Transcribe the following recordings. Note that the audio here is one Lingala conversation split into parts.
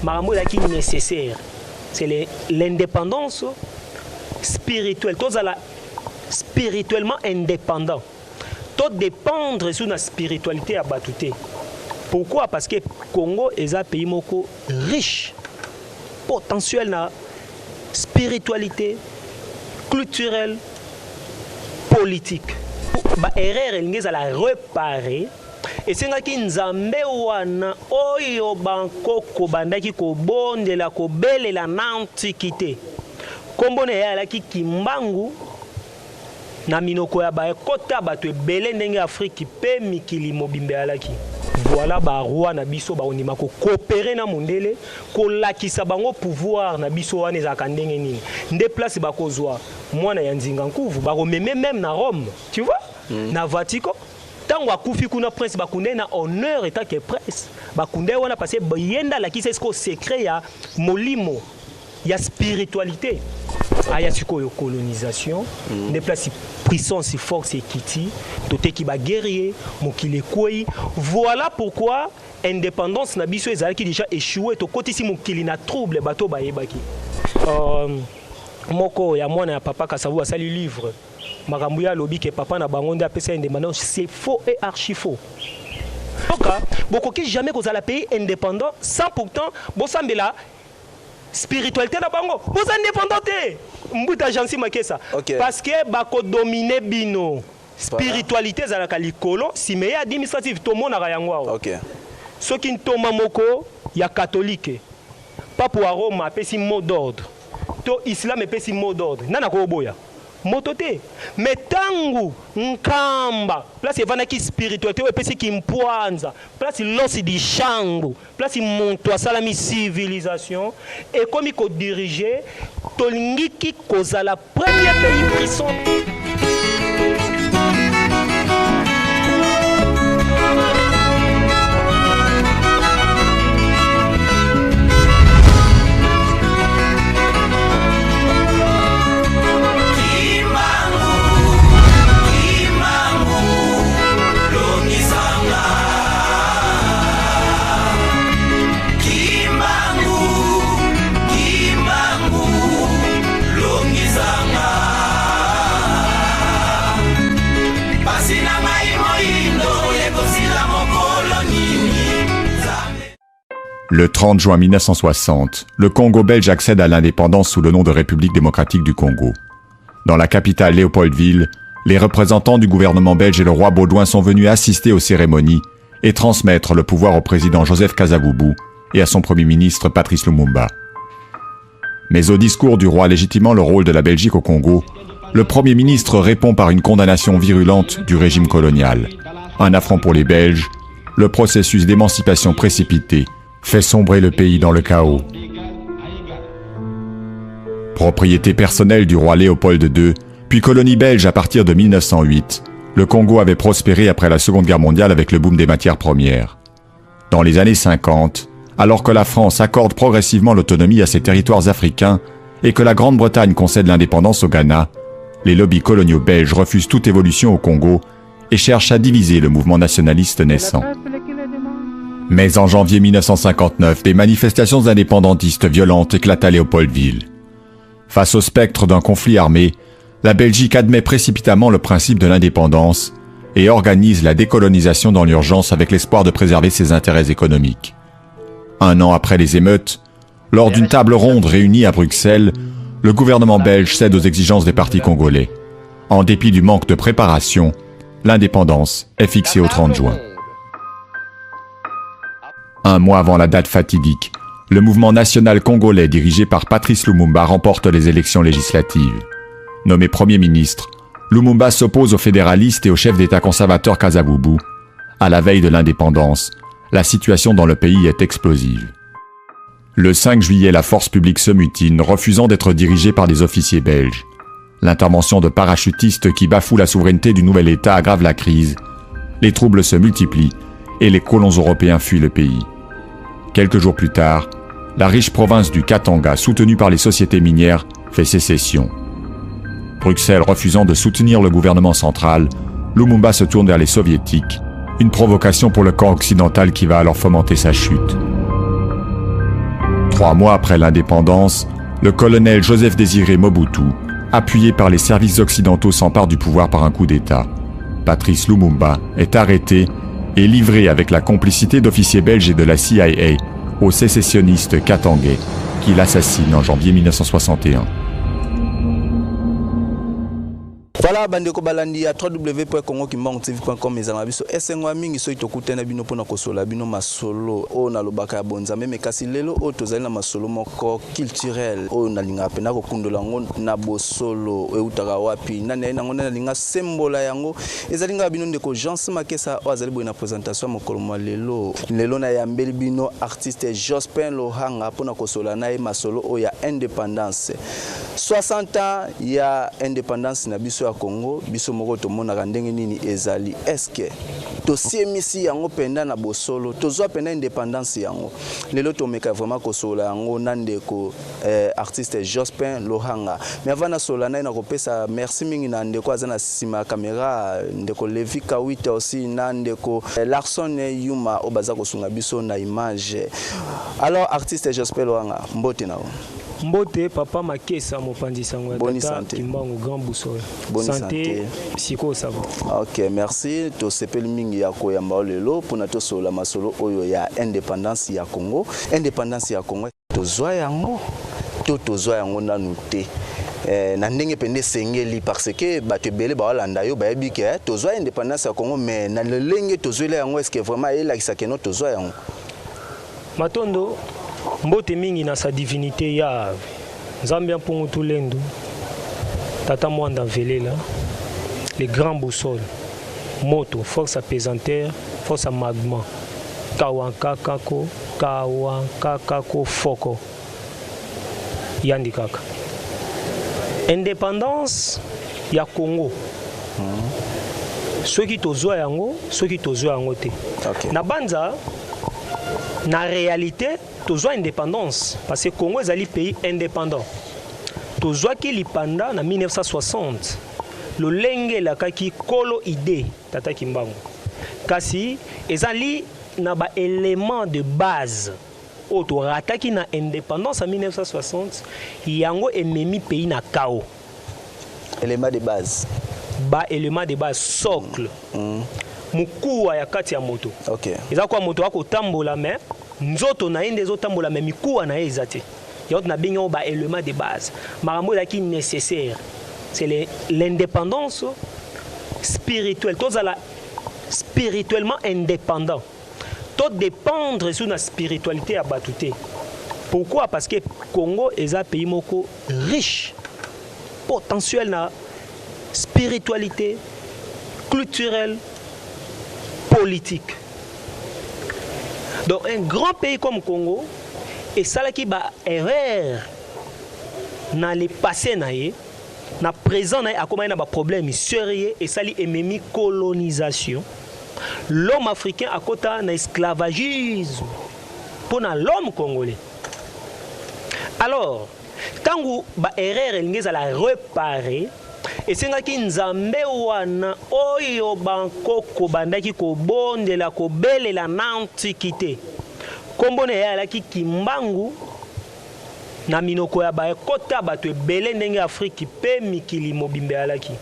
makambo ezalaki nécessaire. C'est l'indépendance spirituelle. Tous ala spirituellement indépendant. Tout dépendre sur la spiritualité à Batouté. Pourquoi? Parce que Congo est un pays moko riche, potentiel na spiritualité, culturelle, politique. Ba erreur elle la réparer. Et c'est que Nzambe wana oyo bankoko bandaki ko bondela ko belela na antiquité. Kombo ne ya la ki kimbangu na minoko ya ba kota bato ebele ndenge Afrique pe mikili mobimbe alaki. Voilà ba roi na biso ba onima ko coopérer na mondele ko lakisa bango pouvoir na biso wana ezaka ndenge nini. Nde place ba kozwa mwana ya nzinga nkuvu ba komeme même na Rome, tu vois? Na Vatican. Tango akufi kuna prince bakunde na honneur eta que prince. Bakunde wana parce que yenda lakisa esko secret ya molimo ya spiritualité. Aya sikoyo colonisation, des places puissance force equity, toté ki ba guerrier, mokile koi. Voilà pourquoi indépendance na biso ezalaki déjà échoué to kotisi mokili na trouble bato ba yebaki. Moko ya mwana ya papa Kasavu asali livre. Makambo ya lobi ke papa na bango nde apesa indépendance, c'est faux et archi faux. Donc bokoki jamais kozala pays indépendant sans pourtant bosambela spiritualité na bango. Vous indépendant te. Mbuta jansi makesa. Okay. Parce que bako dominer bino. Spiritualité za la likolo, si meya administrative to mona yango. OK. Ce qui ntoma moko ya catholique. Pas pour Rome pesi mot d'ordre. To islam pesi mot d'ordre. Nana ko boya. Motote. Mais tangu nkamba, place evanaki spiritualité pesi ki mpwanza, place losi di chango, place monto salami civilisation et comme il ko diriger tolingiki kozala premier pays puissant. Le 30 juin 1960, le Congo belge accède à l'indépendance sous le nom de République démocratique du Congo. Dans la capitale Léopoldville, les représentants du gouvernement belge et le roi Baudouin sont venus assister aux cérémonies et transmettre le pouvoir au président Joseph Kasavubu et à son premier ministre Patrice Lumumba. Mais au discours du roi légitimant le rôle de la Belgique au Congo, le premier ministre répond par une condamnation virulente du régime colonial. Un affront pour les Belges, le processus d'émancipation précipité fait sombrer le pays dans le chaos. Propriété personnelle du roi Léopold II, puis colonie belge à partir de 1908, le Congo avait prospéré après la Seconde Guerre mondiale avec le boom des matières premières. Dans les années 50, alors que la France accorde progressivement l'autonomie à ses territoires africains et que la Grande-Bretagne concède l'indépendance au Ghana, les lobbies coloniaux belges refusent toute évolution au Congo et cherchent à diviser le mouvement nationaliste naissant. Mais en janvier 1959, des manifestations indépendantistes violentes éclatent à Léopoldville. Face au spectre d'un conflit armé, la Belgique admet précipitamment le principe de l'indépendance et organise la décolonisation dans l'urgence avec l'espoir de préserver ses intérêts économiques. Un an après les émeutes, lors d'une table ronde réunie à Bruxelles, le gouvernement belge cède aux exigences des partis congolais. En dépit du manque de préparation, l'indépendance est fixée au 30 juin. Un mois avant la date fatidique, le mouvement national congolais dirigé par Patrice Lumumba remporte les élections législatives. Nommé Premier ministre, Lumumba s'oppose aux fédéralistes et au chef d'État conservateur Kasavubu. À la veille de l'indépendance, la situation dans le pays est explosive. Le 5 juillet, la force publique se mutine, refusant d'être dirigée par des officiers belges. L'intervention de parachutistes qui bafouent la souveraineté du nouvel État aggrave la crise. Les troubles se multiplient et les colons européens fuient le pays. Quelques jours plus tard, la riche province du Katanga, soutenue par les sociétés minières, fait sécession. Bruxelles refusant de soutenir le gouvernement central, Lumumba se tourne vers les soviétiques, une provocation pour le camp occidental qui va alors fomenter sa chute. 3 mois après l'indépendance, le colonel Joseph Désiré Mobutu, appuyé par les services occidentaux, s'empare du pouvoir par un coup d'État. Patrice Lumumba est arrêté et livré avec la complicité d'officiers belges et de la CIA au sécessionniste Katangais, qui l'assassine en janvier 1961. Voilà, bandeko balandi ya www.congokimbango.tv.com ezanga biso esengwa mingi so itokutana bino pona kosola bino masolo o na lobaka ya bonza meme kasi lelo o tozali na masolo moko culturel o na linga pena ko kundola ngo na bosolo eutaka wapi nane nango na linga sembola yango ezali nga bino ndeko Jean Makesa o azali boina présentation mokolo mwa lelo na yambeli bino artiste Jospin Lohanga pona kosola na masolo o ya indépendance 60 ans ya indépendance na biso ya Congo biso moko tomonaka ndenge nini ezali eske tosiemisi yango penda na bosolo tozwa penda indépendance yango lelo tomeka vraiment kosola yango na ndeko artiste Jospin Lohanga mais avant na sola na kopesa merci mingi na ndeko azana sima caméra ndeko Levi Kawita aussi na ndeko Larson Yuma obaza kosunga biso na image. Alors artiste Jospin Lohanga mbote nao Mbote papa Makesa mopandi sango bonne tata santé Kimbangu grand boussole bonne santé psycho ça va. OK, merci to sepel mingi ya koyamba lelo pona to sola masolo oyo ya indépendance ya Congo. Indépendance ya Congo tozwa yango tozwa yango nanu te na ndenge pende sengeli parce que bato ebele balanda yo bayebi ke tozwa indépendance ya Congo mais na lelenge tozwela yango est-ce que vraiment elakisa ke no tozwa yango Matondo mbote mingi na sa divinité ya Zambia Mpungu Tulendu Tata Mwanda Velela les grands boussoles moto force apesanteur force à magma Kawankakako Foko Yandi Kaka indépendance ya Congo ceux qui tozwa yango te na banza na réalité tozwa indépendance parce que Congo est un pays indépendant tozwa ki lipanda na 1960 le lenge la kaki kolo idée Tata Kimbangu kasi ezali na ba élément de base auto rataki na indépendance en 1960 yango ememi pays na kao élément de base socle mukuwa ya kati ya moto OK eza kwa moto ako tambola mais nzoto na ende zo tambola mais mikuwa na ezate yot na bingo ba élément de base marambo la ki nécessaire c'est l'indépendance spirituelle tozala spirituellement indépendant tout dépendre sur la spiritualité à batouté. Pourquoi? Parce que Congo est un pays moko riche potentiel na spiritualité culturelle politique. Donc un grand pays comme Congo et ça là qui ba erreur dans le passé na présent na akoma na ba problème sérieux et ça li ememi colonisation. L'homme africain a côté na esclavagisme pour l'homme congolais. Alors, tangu ba erreur elingeza la réparer et c'est ngaki nzambe wana oyo bankoko bandaki ko bondela ko belela na antiquité. Kombone ya la ki Kimbangu na minoko ya ba kota bato ebele ndenge Afrique pe mikili mobimbe alaki.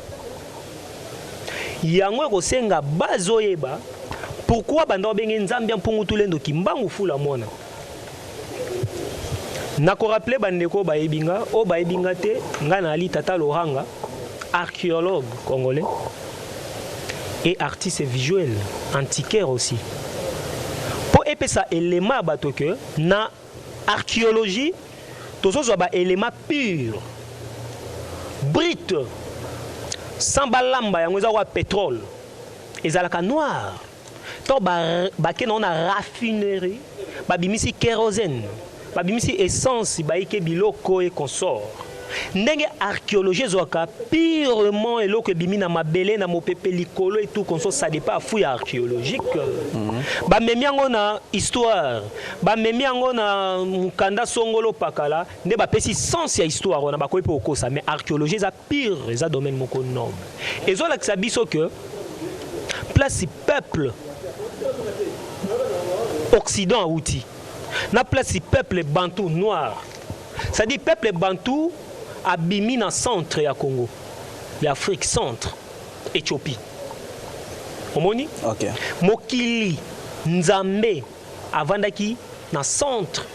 Yango kosenga bazoyeba pourquoi banda benge nzambe Mpungu Tulendu Kimbangu fula mona. Nako rappeler bandeko baebinga o baebinga te ngana ali Tata Lohanga archéologue congolais et artiste visuel antiquaire aussi. Pour epesa élément bato que na archéologie tozo ba élément pur brut sans balamba yango eza wa pétrole ezalaka noir to ba ke na raffinerie ba bimisi kérosène ba bimisi essence ba ike biloko et consort ndenge archéologie zoka purement eloko bimi na mabele na mopepe likolo et tout consort ça dépend fouille archéologique ba memi yango na histoire ba memi yango na mukanda songolo pakala nde ba pesi sens ya histoire na ba ko pe okosa mais archéologie za pire za domaine moko noble ezo la kisa biso que place peuple occident outil na place peuple bantou noir. C'est-à-dire peuple bantou abimi dans centre ya Congo, l'Afrique centre, Éthiopie. Omoni? OK. Mokili Nzambe avandaki dans centre.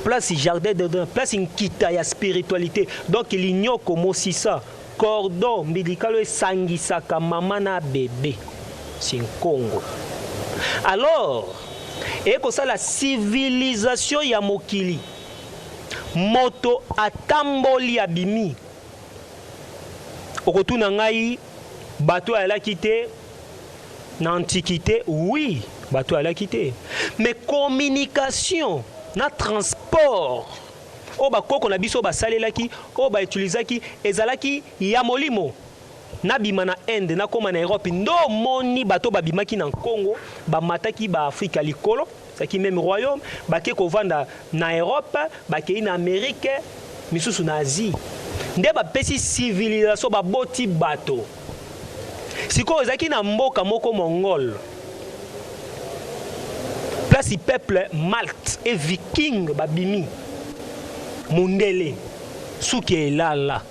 Place jardin de place Nkita ya spiritualité. Donc l'ignore comme aussi ça. Cordon médical et sangisaka maman na bébé. C'est un Congo. Alors, et comme ça la civilisation ya mokili. Moto atamboli abimi. Okotuna ngai bateau a la quitté dans l'Antiquité, oui, bateau a la quitté. Mais communication, na transport. O ba koko na biso ba salelaki, o ba utilizaki ezalaki ya molimo. Na bima na Inde, na koma na Europe, ndo moni bateau ba bimaki na Congo, ba mataki ba Afrika likolo. C'est qui même royaume, bake ko vanda na Europe, bake na Amérique, misusu na Asie. Nde ba pesi civilisation ba boti bateau. Siko ezaki na mboka moko mongol. Place peuple Malte et viking ba bimi. Mundele. Souki elala.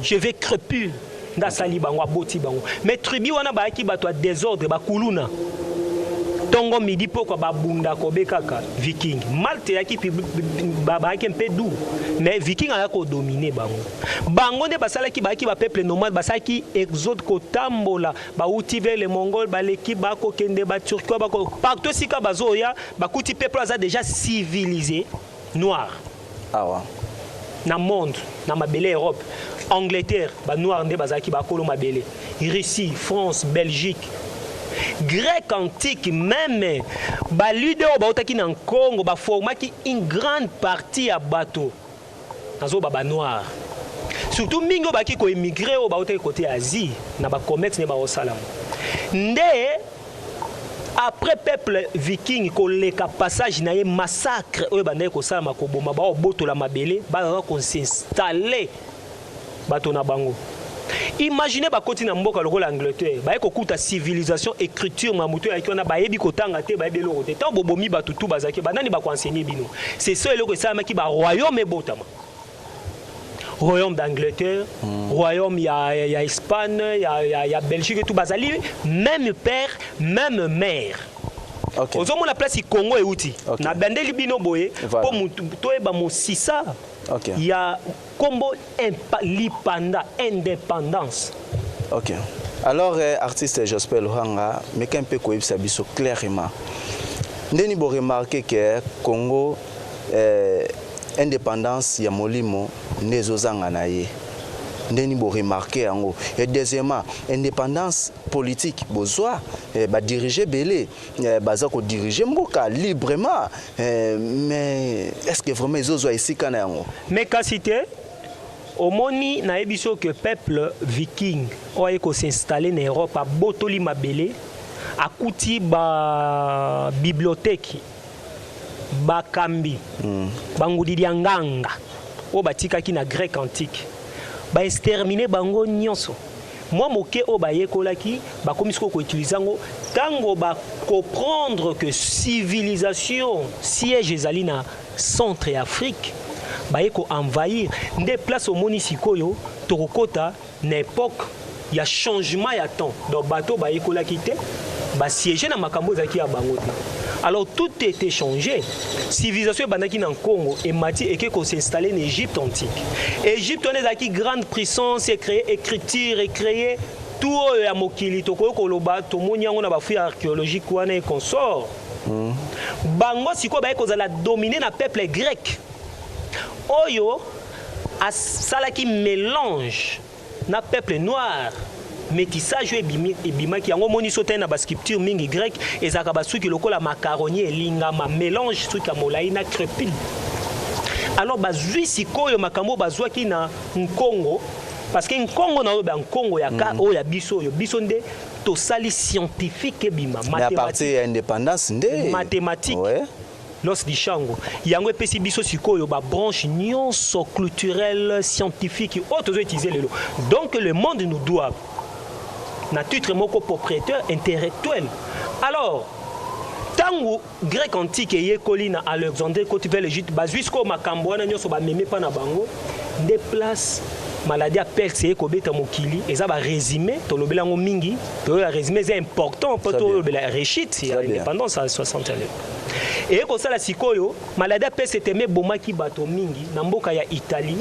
Je vais crepus nda sali bango boti bango. Mais tribu wana ba ki bato désordre ba kuluna. Tongo midi poko babunda kobekaka viking Malte yaki baba yaki un peu doux mais viking a ko dominer bango nde basalaki baki ba peuple nomade basaki exode ko tambola ba uti vers les mongols ba l'équipe ba ko kende ba turquois ba ko partout sika bazoya ba kuti peuple a déjà civilisé noir na monde na mabele Europe Angleterre ba noir nde bazaki ba kolo mabele Russie France Belgique Grec antique même balude au baotaki na Congo ba formaki une grande partie à bateau nazo baba noir surtout mingo baki ko émigrer au baotaki côté Asie na ba commerce ne ba osalam nde après peuple viking ko leka passage na ye massacre oyo banda ko salama ko boma ba boto la mabele ba ko s'installer bato na bango. Imaginez ba koti na mboka lokola Angleterre, ba ekokuta civilisation écriture mamuto ya kiona ba yebi kotanga te ba yebi loko te. Tant bobomi ba tutu bazaki ba nani ba ko enseigner bino. C'est ça eloko sama ki ba royaume e botama. Royaume d'Angleterre, royaume ya Espagne, ya Belgique et tout bazali même père, même mère. OK. Ozomo la place Congo et outi. Okay. Na bendeli bino boye po mutu to e ba mo sisa. OK. Il y a combo l'ipanda indépendance. OK. Alors artiste Jospel Ohanga, mais qu'un peu quoi ça biso clairement. Ndeni bo remarquer que Congo indépendance ya molimo nezozanga na ye. Ndeni bo remarquer yango. Et deuxièmement, indépendance politique bozwa ba diriger belé baza ko diriger mboka librement mais est-ce que vraiment ezozwa ici kana yango? Mais ka cité omoni na ebiso que peuple viking oye ko s'installer en Europe a botoli mabele akuti ba bibliothèque ba kambi bangudi nganga o batikaki na grec antique ba exterminer bango nyonso. Moi moké o ba yekolaki ba komisiko ko utiliser ngo tango ba comprendre que civilisation siège ezali na centre Afrique ba yeko envahir des places au monisiko yo tokota na époque il y a changement ya temps donc bateau ba yekolaki te ba siéger na makambo zaki ya bango te. Alors tout était changé. Civilisation banaki na Congo et mati et que s'installer en Égypte antique. Égypte on est acquis grande puissance et créer écriture et créer tout ya mokili to ko loba to monyango na ba fouille archéologique wana et consort. Bango siko ba ko za la dominer na peuple grec. Oyo a salaki mélange na peuple noir. Métissage et bima qui a moni sauté na sculpture mingi grec et zakabasuki lokola macaroni et lingama mélange truc à molaina crepil. Alors bazui sikoyo makambo bazwaki na Congo parce que Congo na ba Congo ya ka o ya biso nde to sali scientifique et bima mathématique. Mais à partir de l'indépendance nde mathématique. Ouais. L'os di chango yango epesi biso sikoyo ba branche nyonso culturelle scientifique autres utiliser lelo. Donc le monde nous doit na titre moko propriétaire intellectuel. Alors tango grec antique et colina Alexandrie côté vers l'Égypte jusqu'au makambo wana nyoso ba meme pa na bango des places maladie à peste et kobeta mokili et ça va résumer to lobela ngo mingi to ya résumé c'est important pour to lobela réussite ya indépendance à 60 ans et ko sala sikoyo maladie à peste était bomaki bato mingi na mboka ya Italie.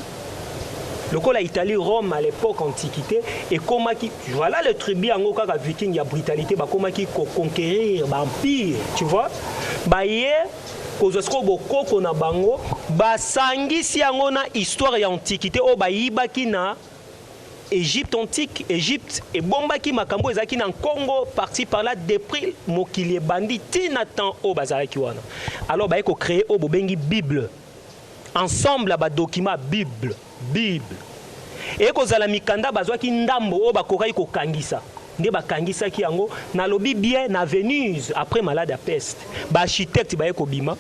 Le coup la Italie, Rome à l'époque antiquité et comment qui voilà le tribu en cas viking ya brutalité bah comment qui conquérir l'empire tu vois bah hier kozosko boko kona bango bah sangisi angona histoire ya antiquité oh bah ibaki na Égypte antique Égypte et bombaki makambo ezaki na Congo parti par là depuis mokili bandi tinatan oh bazaki wana alors bah eko créer oh bobengi Bible ensemble ba document Bible et kozala mikanda bazwaki ndambo o bakokai ko kangisa nde bakangisa ki yango na lobi bien na Venise après malade à peste ba architecte ba eko bima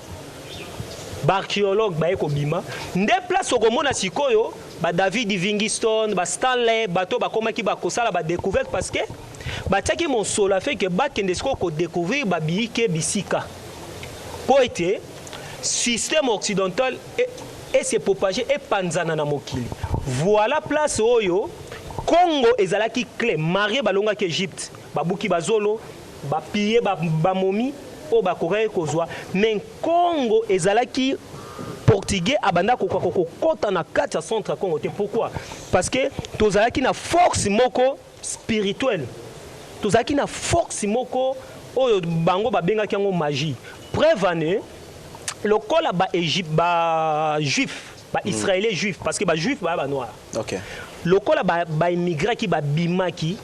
ba archéologue ba eko bima nde place okomona sikoyo ba David Livingstone ba Stanley bato bakomaki bakosala ba découverte parce que batiaki mon solo fait que bakende siko ko découvrir ba biike bisika po été système occidental et se propager et panzana na mokili voilà place oyo Congo ezalaki clé marié balonga ki Égypte babuki bazolo ba piller ba momi o ba kokaye kozwa mais Congo ezalaki portugais abanda kokota na kati ya centre Congo te pourquoi parce que tozalaki na force moko spirituelle tozalaki na force moko oyo bango babengaki yango magie preuve année le col ba Égypte ba juif ba israélien juif parce que ba juif ba noir OK le col ba immigré qui ba bimaki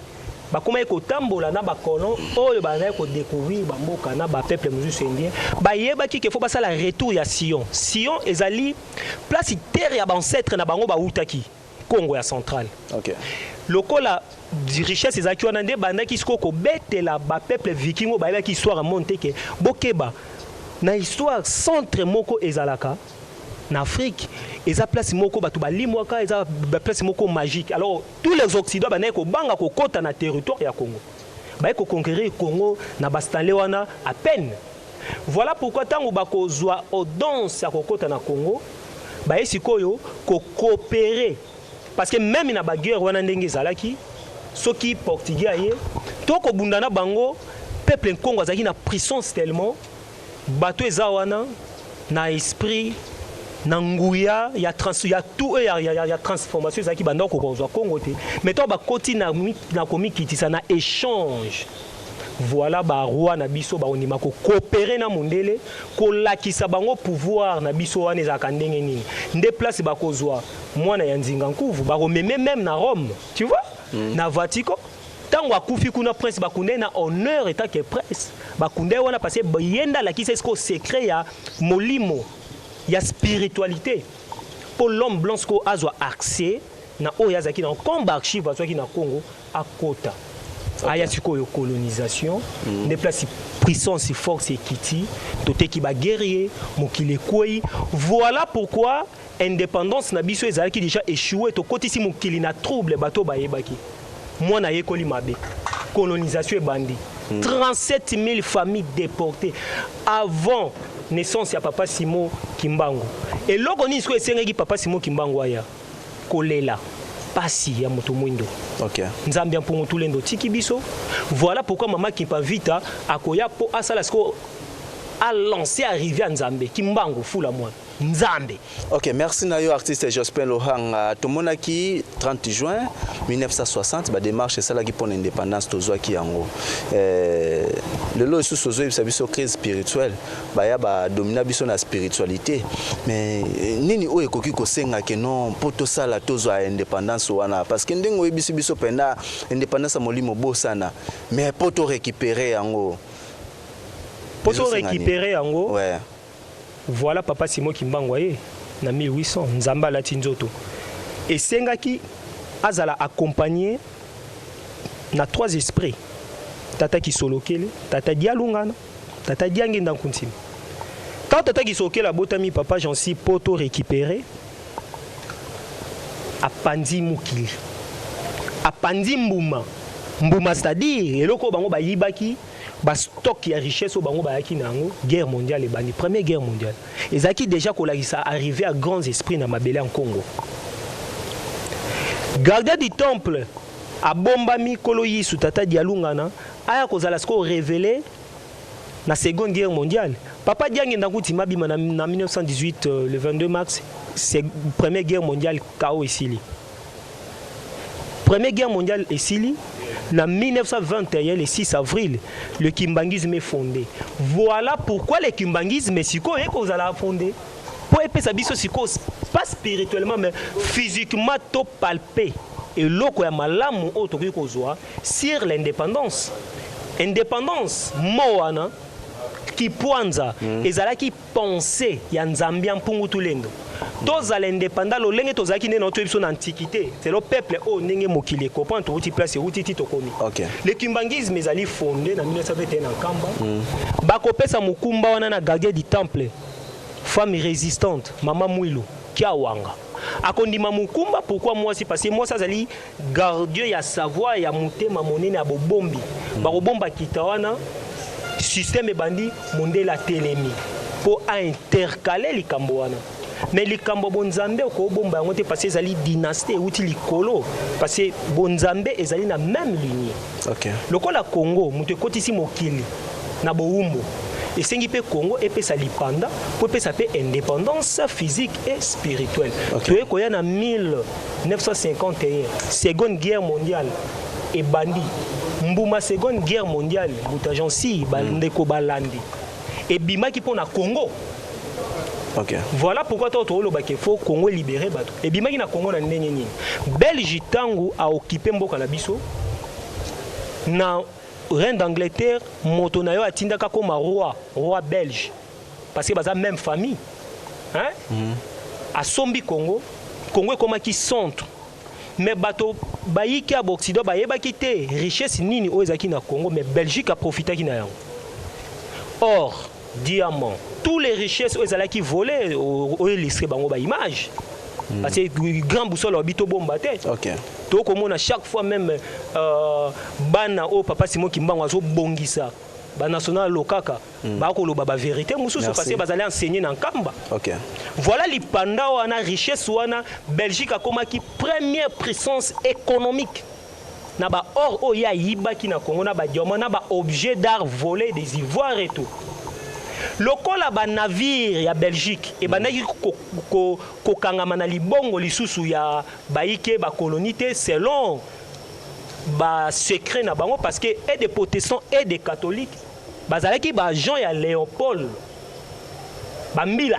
ba comment ko tambola na ba colon oyo ba na ko découvrir ba mboka na ba peuple musulman indien ba yeba ki ke faut passer la retour ya Sion ezali place terre ya ba ancêtre na bango ba utaki Congo ya central OK le col di richesse ezaki wana nde banda ki sko ko betela ba peuple vikingo ba yeba ki histoire monte ke bokeba na histoire centre moko ezalaka en Afrique eza place moko batu balimwaka eza place moko magique alors tous les occidentaux banaye ko banga ko kota na territoire ya Congo baye ko conquérir Congo na bastanle wana à peine voilà pourquoi tango bakozwa audience ya ko kota na Congo baye sikoyo ko coopérer parce que même na baguerre wana ndenge ezalaki soki portugais aye to ko bundana bango peuple Congo azaki na puissance tellement bateau ezawana na esprit na nguya ya tout ya transformation ezaki banda ko kozwa Congo te mais to ba koti na komikitisa na échange voilà ba roi na biso ba onima ko coopérer na mondele ko lakisa bango pouvoir na biso wana ezaka ndenge nini nde place ba kozwa mwana ya nzinga nkuvu ba komeme même na Rome tu vois na Vatican tango akufi kuna prince bakunde na honneur eta que prince bakunde wana parce que yenda la kisa esko secret ya molimo ya spiritualité pour l'homme blanc ko azwa accès na oyazaki na combat archive azwaki na Congo akota aya sikoyo colonisation des places puissance force ekiti tote ki ba guerrier mokile koi voilà pourquoi indépendance na biso ezalaki déjà échoué to kotisi mokili na trouble bato bayebaki mwana yekoli mabe colonisation et bandit 37 000 familles déportées avant naissance ya papa Simon Kimbangu et loko ni siko esengeki papa Simon Kimbangu aya kolela pasi ya moto mwindo OK nzambe mpongo tulendo tiki biso voilà pourquoi mama Kimpa Vita akoya po asala siko a lancé arrivé à Nzambe Kimbangu fula mwana Nzambe. OK, merci Nayo artiste Jospin Lohang. Tomonaki 30 juin 1960 ba démarche ça là qui pour l'indépendance tozwa ki yango. Le lo sous sozo biso crise spirituelle ba ya ba domina biso na spiritualité mais nini o ekoki ko senga ke non poto sala tozwa indépendance wana parce que ndengo biso penda indépendance molimo bo sana mais poto récupérer yango. Poto récupérer yango. Ouais. Voilà papa Simon Kimbangu na 1800 Nzamba la Tinzoto et sengaki azala accompagné na trois esprits tata ki solokele tata dialungana tata diangenda nkuntima quand tata ki solokela botami papa Jansi poto récupérer apandi mukili apandi mbuma c'est-à-dire eloko bango bayibaki stock ya richesse au bango bayaki nango guerre mondiale et bandi première guerre mondiale ezaki déjà kolakisa arrivé à grands esprits na mabele en Congo. Gardien du temple a bombami kolo yisu tata dialungana aya kozala sko révélé na seconde guerre mondiale. Papa Diangue Ndanguti mabima na 1918 le 22 mars c'est première guerre mondiale KO ici. Première guerre mondiale ici. En 1921, le 6 avril, le kimbangisme est fondé. Voilà pourquoi le kimbangisme est fondé. Pour épaisser pas spirituellement, mais physiquement, tout palpé. Et l'autre, sur l'indépendance. Indépendance, Moana, qui poinza, et qui pensait, il y a un Zambian pour tout le monde. Tous à l'indépendant, l'olenge tous à qui n'est notre antiquité. C'est le peuple au nenge mokile comprend tout petit place où titi tokomi. Le kimbangisme est allé fondé en 1921 en Kamba. Bakope sa mukumba wana na gardien du temple. Femme résistante, maman Mouilou, Kiawanga. Akondima mukumba pourquoi moi c'est parce que moi ça zali gardien ya savoir ya mutema monene abobombi. Bakobomba kitawana système bandi mondela telemi pour intercaler les kamboana. Mais les Kambo Bonzambe ko bomba ngote passé zali dynastie outi likolo parce que Bonzambe ezali na même lignée. OK. Lokola Congo mute kotisi mokili na boumbo. Et sengi pe Congo et pe salipanda pour pe saper indépendance physique et spirituelle. Tu es koya na 1951 seconde guerre mondiale et bandi mbuma seconde guerre mondiale mutajansi bandeko balandi et bima ki pona Congo. Okay. Voilà pourquoi tu as faut Congo libérer bateau. Et bien na Congo na ndenge nini. Belgique tangu a occupé mboka na biso. Na reine d'Angleterre moto na yo atinda ka comme roi belge parce que baza même famille. Hein? A sombi Congo comme qui centre. Mais bateau bayiki a Occident bayeba kité richesse nini o ezaki na Congo mais Belgique a profité ki na yango. Or diamant tous les richesses aux ala qui volaient au illustré bango ba image parce que grand boussole habito bomba tête. OK. To comme à chaque fois même bana au papa Simon Kimbango azo bongisa ba national lokaka ba ko loba ba vérité mususu parce que bazali enseigner dans Kamba. OK. Voilà les panda wana richesse wana Belgique a comme qui première puissance économique. Na ba or o ya yiba ki na Congo na ba diamant na ba objet d'art volé des ivoires et tout. Lokola ba navire ya Belgique et banaki ko kangama na libongo lisusu ya baike ba colonité selon ba secret na bango parce que et des protestants et des catholiques bazalaki ba Jean ya Léopold ba mbila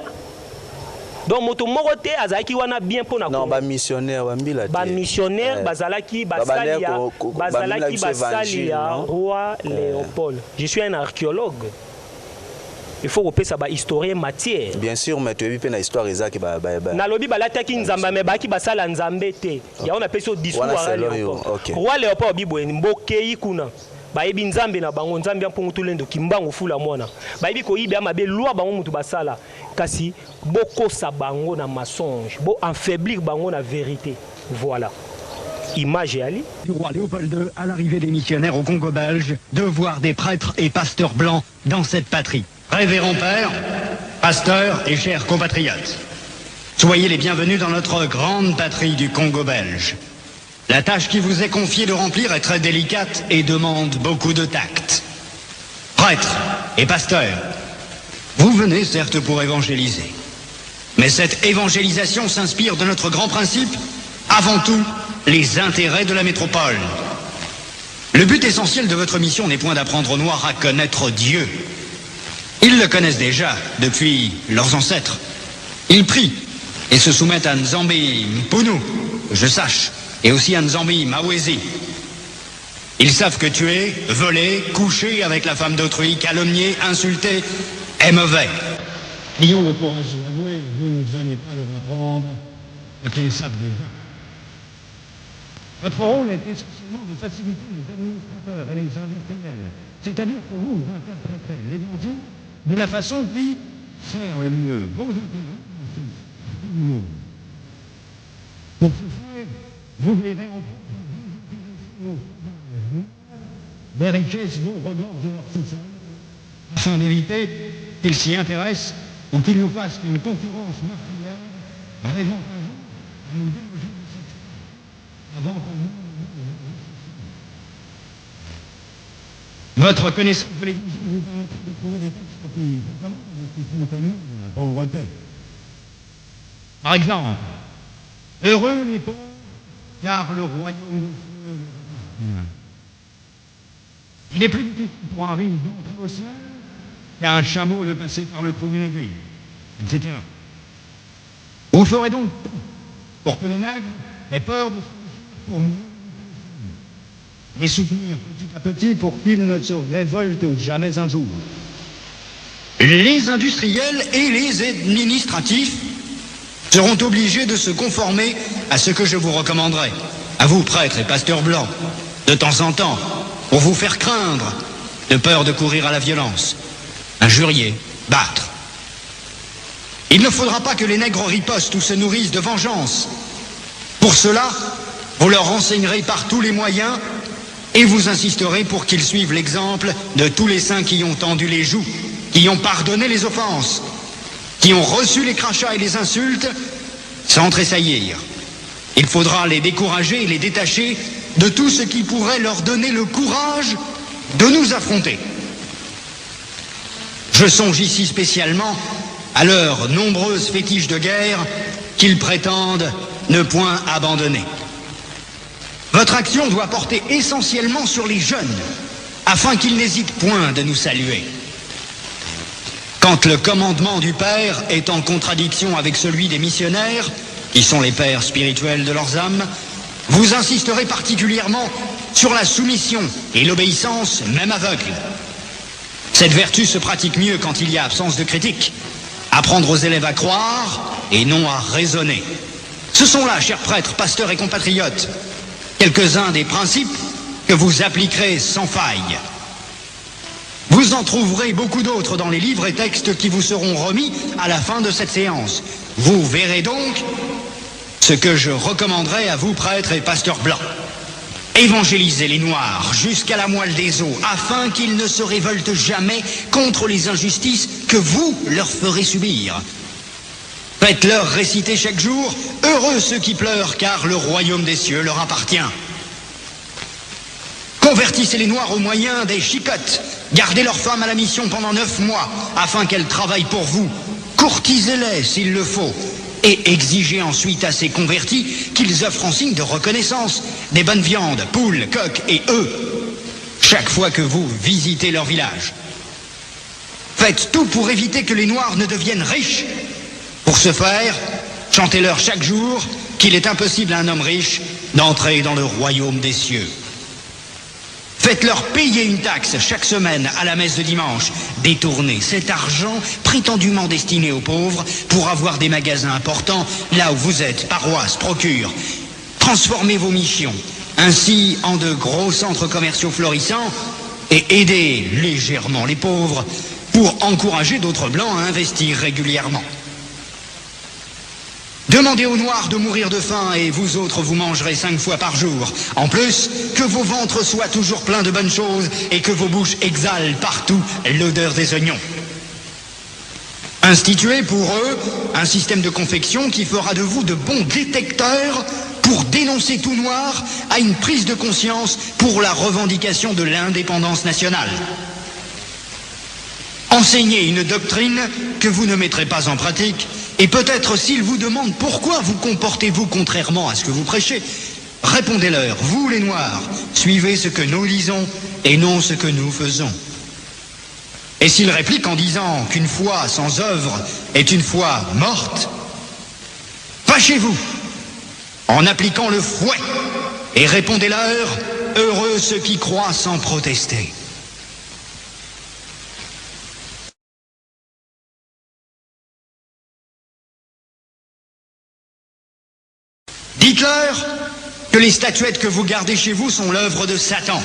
donc moto moko te azalaki wana bien pona non ba missionnaire ba mbila te ba missionnaire bazalaki basali ya roi Léopold. Je suis un archéologue. Il faut repérer ça ba historien matière. Bien sûr, mais tu as vu une histoire exacte ba. Na lobi balataki nzamba me baki basala nzambe te. Ya on appelle ça discours à Léopold. Roi Léopold bibo mbokei kuna. Bayebi nzambe na bango nzambe ya mpungu tulendo kimbango fula mwana. Bayebi ko yibe amabe loi bango mutu basala. Kasi boko sa bango na mensonge, bo affaiblir bango na vérité. Voilà. Image Ali. Du roi Léopold II à l'arrivée des missionnaires au Congo belge, de voir des prêtres et pasteurs blancs dans cette patrie. Révérend Père, pasteurs et chers compatriotes, soyez les bienvenus dans notre grande patrie du Congo belge. La tâche qui vous est confiée de remplir est très délicate et demande beaucoup de tact. Prêtres et pasteurs, vous venez certes pour évangéliser. Mais cette évangélisation s'inspire de notre grand principe, avant tout, les intérêts de la métropole. Le but essentiel de votre mission n'est point d'apprendre aux Noirs à connaître Dieu. Ils le connaissent déjà depuis leurs ancêtres. Ils prient et se soumettent à Nzambi Mpunu, je sache, et aussi à Nzambi Mawezi. Ils savent que tuer, voler, coucher avec la femme d'autrui, calomnier, insulter est mauvais. Ayons le courage de l'avouer, vous ne venez pas de m'apprendre ce qu'ils savent déjà. Votre rôle est essentiellement de faciliter les administrateurs et les industriels, c'est-à-dire que vous interprétez l'évangile de la façon qui sert le mieux vos opinions. Pour ce faire, vous verrez en des richesses vous regorgent de leur sous-sol, afin d'éviter qu'ils s'y intéressent ou qu'ils nous fassent une concurrence meurtrière, rêvant un jour à nous déloger de cette terre, avant qu'on nous... Votre connaissance de l'Église vous permet de trouver des textes qui sont connus de la pauvreté. Par exemple, heureux les pauvres, car le royaume de Dieu leur appartient. Il est plus difficile pour un riche d'entrer au ciel qu'à un chameau de passer par le trou d'une aiguille, etc. Vous ferez donc tout pour que les nègres aient peur de se réjouir pour nous, les soutenir petit à petit pour qu'ils ne se révoltent jamais un jour. Les industriels et les administratifs seront obligés de se conformer à ce que je vous recommanderai, à vous prêtres et pasteurs blancs, de temps en temps, pour vous faire craindre, de peur de courir à la violence, injurier, battre. Il ne faudra pas que les nègres ripostent ou se nourrissent de vengeance. Pour cela, vous leur enseignerez par tous les moyens et vous insisterez pour qu'ils suivent l'exemple de tous les saints qui ont tendu les joues, qui ont pardonné les offenses, qui ont reçu les crachats et les insultes sans tressaillir. Il faudra les décourager et les détacher de tout ce qui pourrait leur donner le courage de nous affronter. Je songe ici spécialement à leurs nombreuses fétiches de guerre qu'ils prétendent ne point abandonner. Votre action doit porter essentiellement sur les jeunes, afin qu'ils n'hésitent point de nous saluer. Quand le commandement du Père est en contradiction avec celui des missionnaires, qui sont les pères spirituels de leurs âmes, vous insisterez particulièrement sur la soumission et l'obéissance, même aveugle. Cette vertu se pratique mieux quand il y a absence de critique. Apprendre aux élèves à croire et non à raisonner. Ce sont là, chers prêtres, pasteurs et compatriotes, quelques-uns des principes que vous appliquerez sans faille. Vous en trouverez beaucoup d'autres dans les livres et textes qui vous seront remis à la fin de cette séance. Vous verrez donc ce que je recommanderais à vous, prêtres et pasteurs blancs. Évangélisez les Noirs jusqu'à la moelle des os, afin qu'ils ne se révoltent jamais contre les injustices que vous leur ferez subir. Faites-leur réciter chaque jour « Heureux ceux qui pleurent, car le royaume des cieux leur appartient ». Convertissez les Noirs au moyen des chicottes. Gardez leurs femmes à la mission pendant 9 mois, afin qu'elles travaillent pour vous. Courtisez-les s'il le faut. Et exigez ensuite à ces convertis qu'ils offrent en signe de reconnaissance des bonnes viandes, poules, coqs et œufs, chaque fois que vous visitez leur village. Faites tout pour éviter que les Noirs ne deviennent riches. Pour ce faire, chantez-leur chaque jour qu'il est impossible à un homme riche d'entrer dans le royaume des cieux. Faites-leur payer une taxe chaque semaine à la messe de dimanche. Détournez cet argent prétendument destiné aux pauvres pour avoir des magasins importants là où vous êtes, paroisses, procures. Transformez vos missions ainsi en de gros centres commerciaux florissants et aidez légèrement les pauvres pour encourager d'autres blancs à investir régulièrement. Demandez aux Noirs de mourir de faim et vous autres vous mangerez 5 fois par jour. En plus, que vos ventres soient toujours pleins de bonnes choses et que vos bouches exhalent partout l'odeur des oignons. Instituez pour eux un système de confection qui fera de vous de bons détecteurs pour dénoncer tout Noir à une prise de conscience pour la revendication de l'indépendance nationale. Enseignez une doctrine que vous ne mettrez pas en pratique, et peut-être s'ils vous demandent pourquoi vous comportez-vous contrairement à ce que vous prêchez, répondez-leur, vous les Noirs, suivez ce que nous disons et non ce que nous faisons. Et s'ils répliquent en disant qu'une foi sans œuvre est une foi morte, fâchez-vous en appliquant le fouet et répondez-leur, heureux ceux qui croient sans protester. Dites-leur que les statuettes que vous gardez chez vous sont l'œuvre de Satan.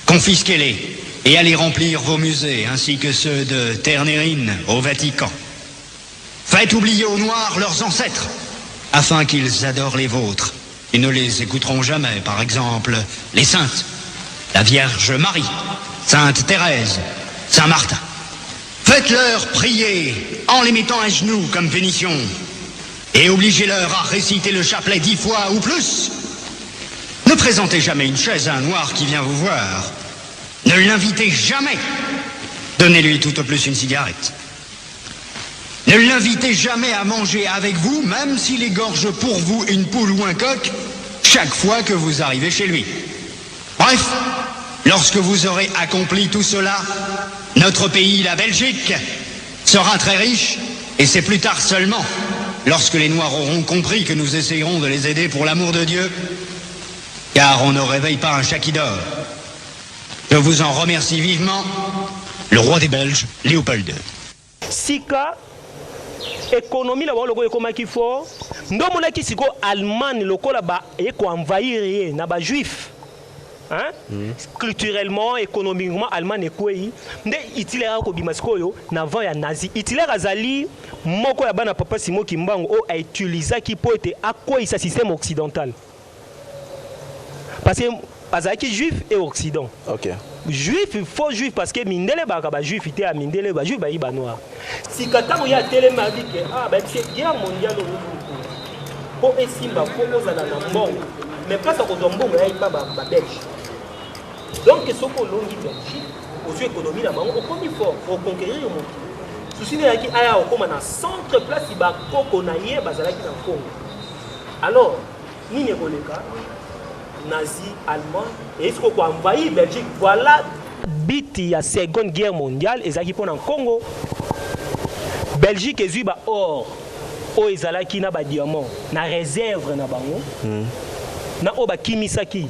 Confisquez-les et allez remplir vos musées, ainsi que ceux de Ternérine au Vatican. Faites oublier aux Noirs leurs ancêtres, afin qu'ils adorent les vôtres. Ils ne les écouteront jamais, par exemple, les saintes, la Vierge Marie, Sainte Thérèse, Saint Martin. Faites-leur prier en les mettant à genoux comme punition et obligez-leur à réciter le chapelet 10 fois ou plus. Ne présentez jamais une chaise à un noir qui vient vous voir. Ne l'invitez jamais. Donnez-lui tout au plus une cigarette. Ne l'invitez jamais à manger avec vous, même s'il égorge pour vous une poule ou un coq, chaque fois que vous arrivez chez lui. Bref, lorsque vous aurez accompli tout cela, notre pays, la Belgique, sera très riche, et c'est plus tard seulement, lorsque les Noirs auront compris que nous essayerons de les aider pour l'amour de Dieu, car on ne réveille pas un chat qui dort. Je vous en remercie vivement, le roi des Belges, Léopold II. Sika, économie la loko ekomaki fort, ndomona ki siko Allemagne lokola ba eko envahir na ba juif. Hein? Culturellement, économiquement, Allemagne est quoi? Nde Hitler a kobima sikoyo na vent ya nazi. Hitler azali moko ya bana papa Simo Kimbangu o a utilisé qui peut être à quoi il système occidental. Parce que azaki juif et occident. OK. Juif, faux juif parce que mindele ba ka ba juif ité a mindele ba juif ba iba noir. Si katamo ya telema dit que ah ba c'est guerre mondiale pour esimba pour ozala na mbongo. Mais pas ça ko dombongo ya iba ba belge. Donc, ce qu'on a Belgique, aux yeux économiques, on est fort pour conquérir le monde. Si vous avez un centre place, il y a un Congo. Alors, nous avons les cas, nazis, allemands, et est-ce qu'on a envahi la Belgique? Voilà, bit il y a la Seconde Guerre mondiale, et ça qui prend en Congo. Belgique est or, au ezalaki na ba diamant, na réserve na bango, na oba kimisaki.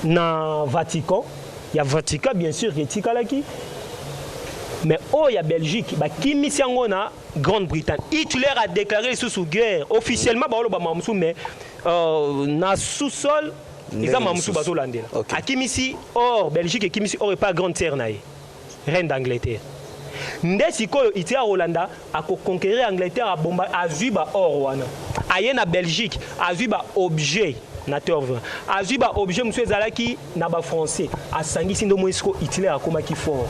Na Vatican, il y a Vatican bien sûr qui est tikalaki, mais oh il y a Belgique, bah qui mission on a Grande-Bretagne. Hitler a déclaré sous guerre officiellement bah on mamsou mais na sous-sol ils ont mamsou bazolandela. A kimisi or Belgique et kimisi or est pas grande terre naïe, reine d'Angleterre. Ndesi ko iti a Hollanda a conquérir Angleterre a bomba a zuba or wana. Ayena Belgique a zuba objet. Azuba objet monsieur Zalaki na ba français a sangi sindo moisko Hitler akoma ki fort.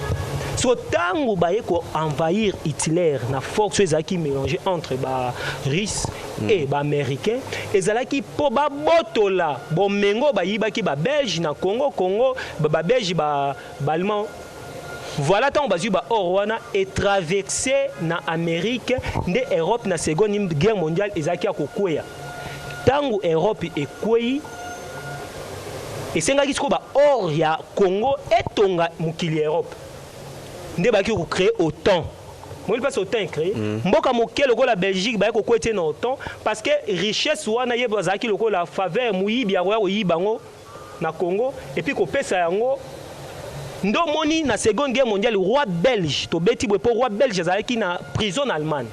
So tango ba yeko envahir Hitler na force Zaki mélangé entre ba russe et ba américain et Zalaki po ba botola bo mengo ba yibaki ba belge na Congo ba belge ba allemand. Voilà tant bazuba orwana et traversé na Amérique de Europe na Seconde Guerre mondiale ezaki akokwea. Tango Europe est quoi et c'est là qu'il se or ya Congo et Tonga mukili Europe nde baki ko créer autant moi il passe autant créer mboka mokelo ko la Belgique ba ko kwete na autant parce que richesse wana ye bazaki loko la faveur muyibi ya ko yibango na Congo et puis ko pesa yango ndo moni na Seconde Guerre mondiale roi belge to beti bo roi belge azaki na prison allemande.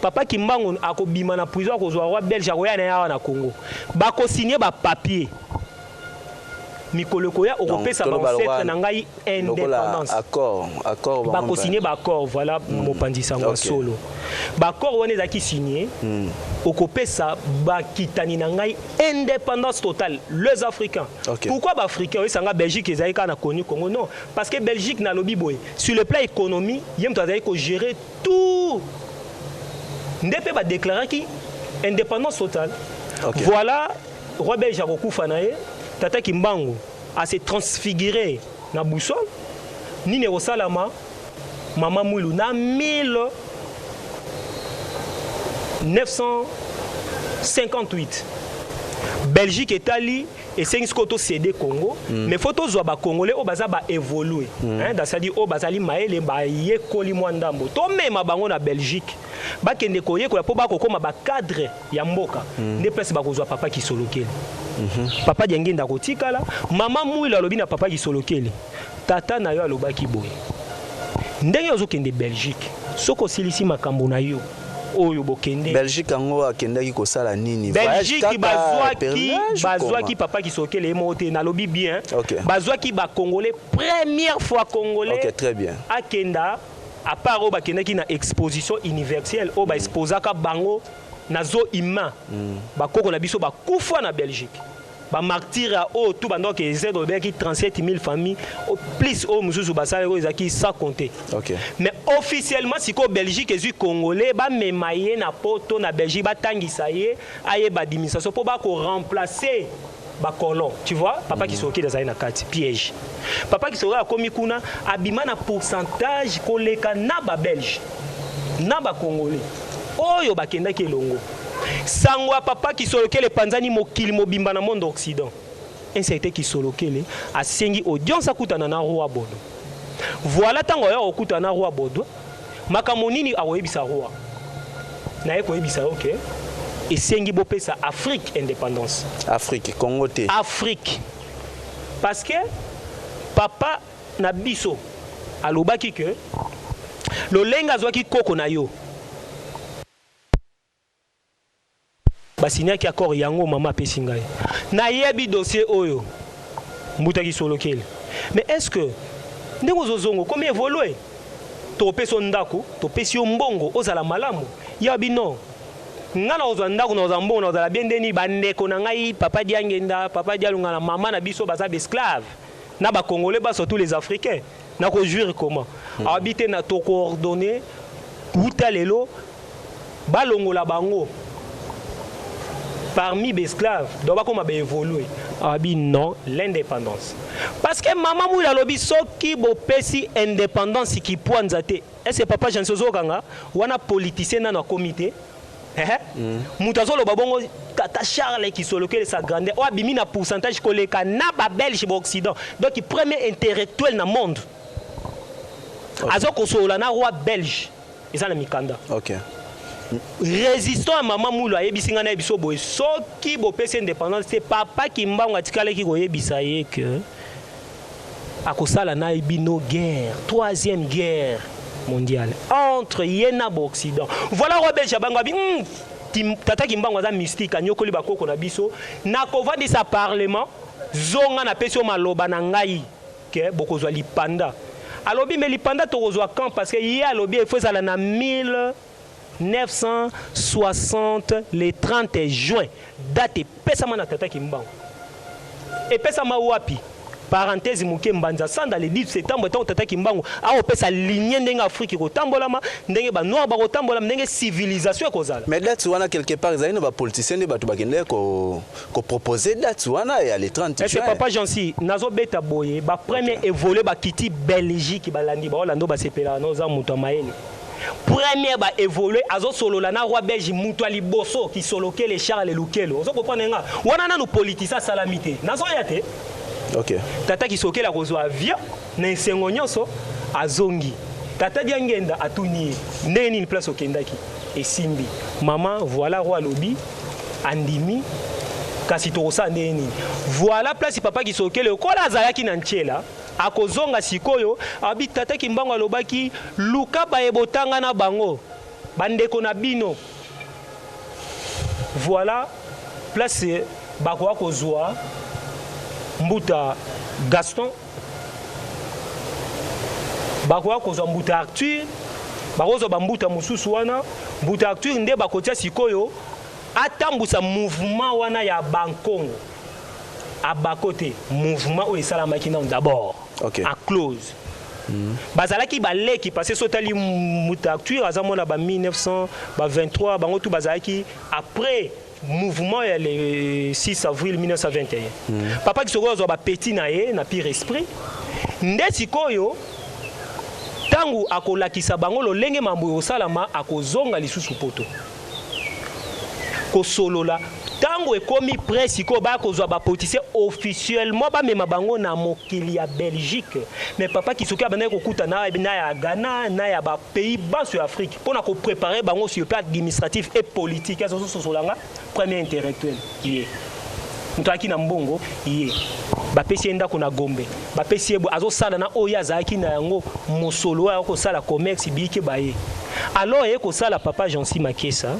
Papa Kimbangu a kobima na prison ko roi belge akoya na yawa na Congo. Ba ko signer ba papier. Mikolo koya okopesa ba ancêtre na ngai indépendance. Accord. Ba ko signer ba accord voilà mopandisa ngo solo. Ba accord wana ezaki signé. Okopesa ba kitani na ngai indépendance totale les Africains. Pourquoi ba Africains oui sanga Belgique ezali kana connu Congo non parce que Belgique na lobi boy sur le plan économie yem to azali ko gérer tout. Ndepé va déclarer qui indépendance totale. Voilà, roi belge a kokufa na ye, tata Kimbangu a se transfiguré na boussole, ni ne salama, maman Mouilou na 1958. Belgique est allée et c'est une scoto CD Congo, mais photos zo ba congolais au baza ba évoluer, hein, dans ça dit au bazali maele ba ye koli mwandambo. To même bango na Belgique. Ba kende koye ko po ba ko koma ba cadre ya mboka. Ne place ba ko zo papa ki solokeli. Papa dienge ndako tikala, maman Mouila lobi na papa ki solokeli. Tata na yo alobaki boye. Ndenge ozo kende Belgique. Soko silisi makambo na yo. Oyo bokende Belgique ango akendaki kosala nini Belgique bazwaki papa qui sokele emote na lobi bien bazwaki ba congolais première fois congolais très bien akenda à part au bakendaki na exposition universelle au ba exposaka bango na zo humain ba koko na biso ba kufa na Belgique ba martyr à haut tout bandok essaie de qui 37 000 familles plus au mususu basale ko ezaki sans compter. OK. Mais officiellement si ko Belgique et Congolais ba memaye na poto na Belgique ba tangisa ye aye ba administration pour ba ko remplacer ba colon, tu vois, papa qui soki dans une carte piège. Papa qui sera comme kuna abima na pourcentage koleka na ba Belge na ba Congolais. Oyo bakenda ki longo. Sangwa papa qui solokele panzani mokili mobimba na monde occident. Insécurité qui solokele a sengi audience akutana na roi bodo. Voilà tango ya okutana na roi bodo. Makamonini awoyebisa roi. Na yeko yebisa OK. Et sengi bopesa Afrique indépendance. Afrique Congo te. Afrique. Parce que papa na biso alobaki que lo lenga zwaki koko na yo. Basinya ki accord yango mama pesinga na yebi dossier oyo mbuta ki solokele. Mais est-ce que ndeko zozongo comme évoluer to peso ndako to pesio mbongo ozala malamu yabi non ngala ozwa ndako na ozambongo na ozala bien deni bandeko na ngai papa diangenda papa dialunga na mama na biso baza esclave na ba congolais ba surtout les africains na ko jouir comment habiter na to coordonner uta lelo balongola bango parmi les esclaves, donc comment évoluer. Ah bien non, l'indépendance. Parce que maman mouila lobi soki bo pesi indépendance qui pointe zate. Est-ce que papa Jean Sozo kanga wana politicien na comité? Mutazo lo babongo tata Charles qui soloke sa grandeur. Wa bimi na pourcentage koleka na ba Belge bo Occident. Donc premier intellectuel na monde. Azo ko sola na roi belge. Isa na mikanda. OK. Résistant à maman moula yebisinga na biso boy soki bo pesi indépendance c'est papa qui mbango atikale ki ko yebisa ye que akosala na bino guerre, troisième guerre mondiale entre yena bo Occident. Voilà roi belge bango bi tata ki mbango za mystique anyokoli bakoko na biso na kovandi sa parlement zonga na pesi o maloba na ngai ke bokozwa lipanda alobi me lipanda tokozwa quand parce que ye alobi il faut ça na 1960 le 30 juin date pesama na tata kimbango et pesama wapi parenthèse muke mbanza sanda le 10 septembre tant tata kimbango a opesa lignée ndenge Afrique ko tambolama ndenge ba noir ba ko tambolama ndenge civilisation kozala. Mais date wana quelque part ils ba politiciens ne batu bakende ko proposer date wana ya le 30 juin. C'est papa Jansi nazo beta boye ba premier évoluer ba kiti Belgique ba landi ba Orlando ba sepela no za muto maele. Premier ba évoluer azo solo la na roi belge muto ali bosso qui soloke les Charles Lukelo. Ozo comprendre nga wana na no politicien salamité nazo yate. OK. Tata qui soke la kozwa avion na nsengo nyonso azongi. Tata diangenda atuni ndeni une place okendaki et simbi. Maman voilà roi lobi andimi kasi tokosa ndeni. Voilà place papa qui soke le kola azalaki na ntiela. Akozonga sikoyo abi tata kimbango alobaki luka ba ebotanga na bango bandeko na bino. Voilà place bakwa kozwa mbuta Gaston bakwa kozwa mbuta Arthur bakozo bambuta mususu wana mbuta Arthur nde bakotia sikoyo atambusa mouvement wana ya Bankongo abakote mouvement o esalamaki na d'abord. OK. À close. Bazalaki baleki parce sotali mbuta Arthur azamona ba 1923 bango tout bazalaki après mouvement le 6 avril 1921. Papa qui se voit ba petit na ye na pire esprit. Ndesi koyo tangu akolakisa bango lolenge mambo osalama akozonga lisusu poto. Ko solola tango ekomi presse ko ba kozwa ba politicien officiellement ba mema bango na mokili ya Belgique. Mais papa qui soki abana ko kuta na ya Ghana na ya ba pays bas sur Afrique pour na ko préparer bango sur le plan administratif et politique ya so solanga premier intellectuel yé mutaki na mbongo yé ba pesi enda ko na Gombe ba pesi ebo azo sala na oya zaki na yango mosolo ya ko sala commerce biki baye alors ye ko sala papa Jansi Makesa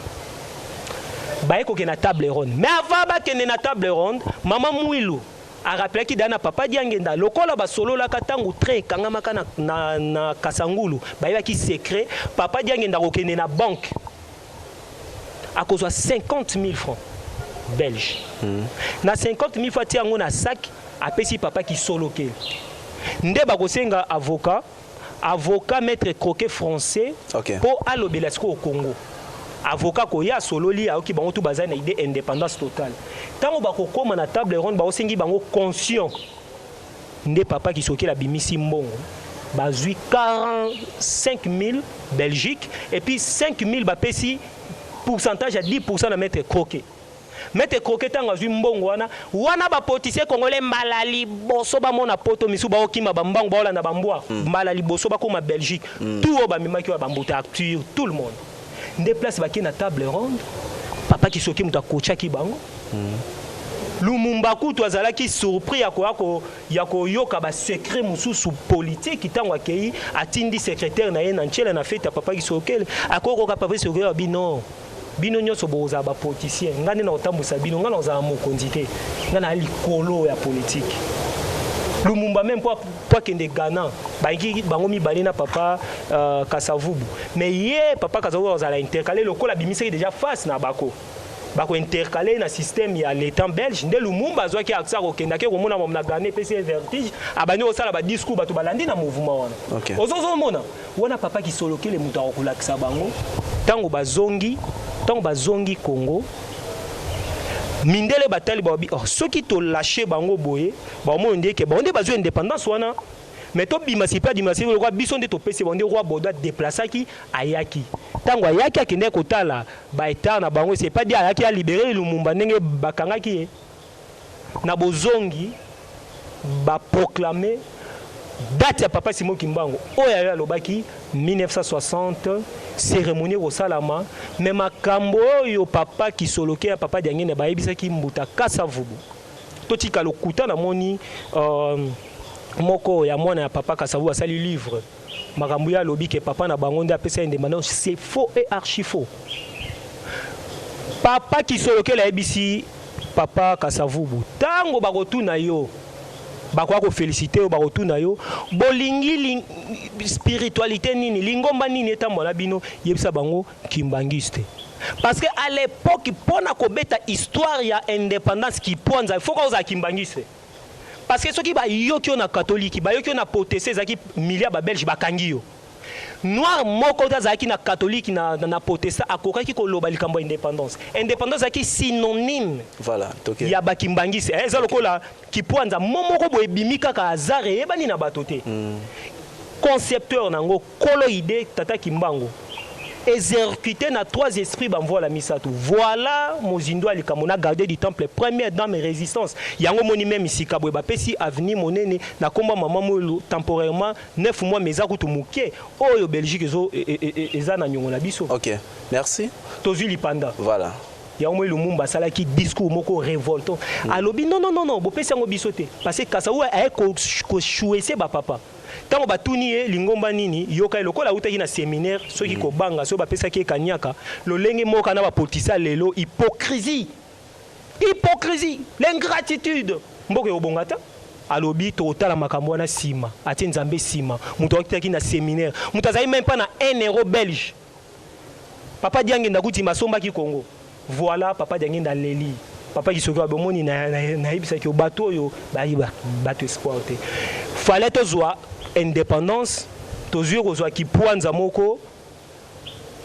baye ko na table ronde mais avant ba kende na table ronde maman Mwilu a rappelé ki dana papa diangenda lokola ba solo la katangu train kangamaka na Kasangulu baye ki secret papa diangenda ko kende na banque à cause de 50 000 francs belge. Na 50 000 fois tiango na sac apesi papa qui soloke. Nde bakosenga avocat maître croquet français pour alobelasko au Congo. Avocat ko ya sololi a ki bango tout bazana na idée indépendance totale. Tango bakokoma na table ronde baosengi bango conscient. Nde papa qui soki la bimisi mbongo. Bazui 45 000 Belgique et puis 5 000 bapesi pourcentage à 10% de maître croquet. Maître croquet tango azui mbongo wana ba potissier congolais malali boso ba mona poto misu ba okima ba mbango ba olanda ba mbwa malali boso ba koma Belgique tout ba mimaki ba mbuta acture tout le monde. Nde place baki na table ronde papa qui soki muta kocha ki bango. Lumumba kutu azalaki surpris ya koyoka ba secret mususu politique tango akei atindi secrétaire na ye na nchela na fête papa kisokele akoko ka papa kisokele bino nyonso boza ba politicien ngani na otambusa bino ngana oza mokonzi te ngana likolo ya politique. Lumumba même pour kende Ghana bango mibale na papa Kasavubu mais ye papa Kasavubu azala intercalé lokola bimisaki déjà face na bako intercalé na système ya l'état belge nde Lumumba azwaki aksa kokenda ke komona mom na Ghana pesi vertige abani osala ba discours bato balandi na mouvement wana ozozo mona wana papa ki soloki le muta okulakisa bango tango bazongi Congo mindele batali babi soki to lâcher bango boye ba mo ndeke ba onde bazwe indépendance wana mais to bimasi le roi biso nde to pesi bonde roi bodo déplaçaki ayaki tango ayaki akende kotala ba état na bango c'est pas dire ayaki a libérer Lumumba ndenge bakangaki na bozongi ba proclamer date ya papa Simon Kimbangu oya ya lobaki 1960 cérémonie au salama mais makambo yo papa qui soloke ya papa diangene ba yebisaki mbuta Kasavubu totika lokuta na moni moko ya mwana ya papa Kasavubu asali livre makambo ya lobi ke papa na bango nde apesa indépendance c'est faux et archi faux. Papa qui soloke la yebisi papa Kasavubu tango bakotuna yo bakwa ko féliciter ba rotuna yo bolingi spiritualité nini lingomba nini etambola bino yebisa bango kimbangiste parce que à l'époque pona ko beta histoire ya indépendance qui ponza il faut qu'on za kimbangiste parce que ceux qui ba yoki na catholique ba yoki na protestant zaki milia ba belge ba kangi yo noir moko zaki na catholique na protestant akokaki ko loba likambo indépendance zaki synonyme voilà toke ya bakimbangisi eza lokola kipwanza momoko boye bimika ka azare ebani na batote concepteur nango koloide tata Kimbangu exécuté na trois esprits banvola misato voilà mozindo alikambo na garder du temple première dame résistance yango moni même isika boye bapesi avenir monene na komba maman mo temporairement 9 mois meza kutu muke oyo Belgique eza na nyongo na biso. OK merci tozu lipanda voilà yango Lumumba salaki discours moko révoltant alobi non bopesi yango biso te parce que Kasavubu a ko chouesser ba papa tango batuni lingomba nini yoka lokola utaki na séminaire soki ko banga so bapesa ki kanyaka lolenge moka na ba potisa lelo hypocrisie l'ingratitude mboke obongata alobi to tala makambo na sima ati nzambe sima muto akitaki na séminaire muto azali même pas na 1 euro belge papa diange ndakuti masomba ki Congo voilà papa diange ndaleli papa qui soki abomoni na yebisa ki bato yo bato espoir te fallait tozwa indépendance tozwi kozwa kipwanza moko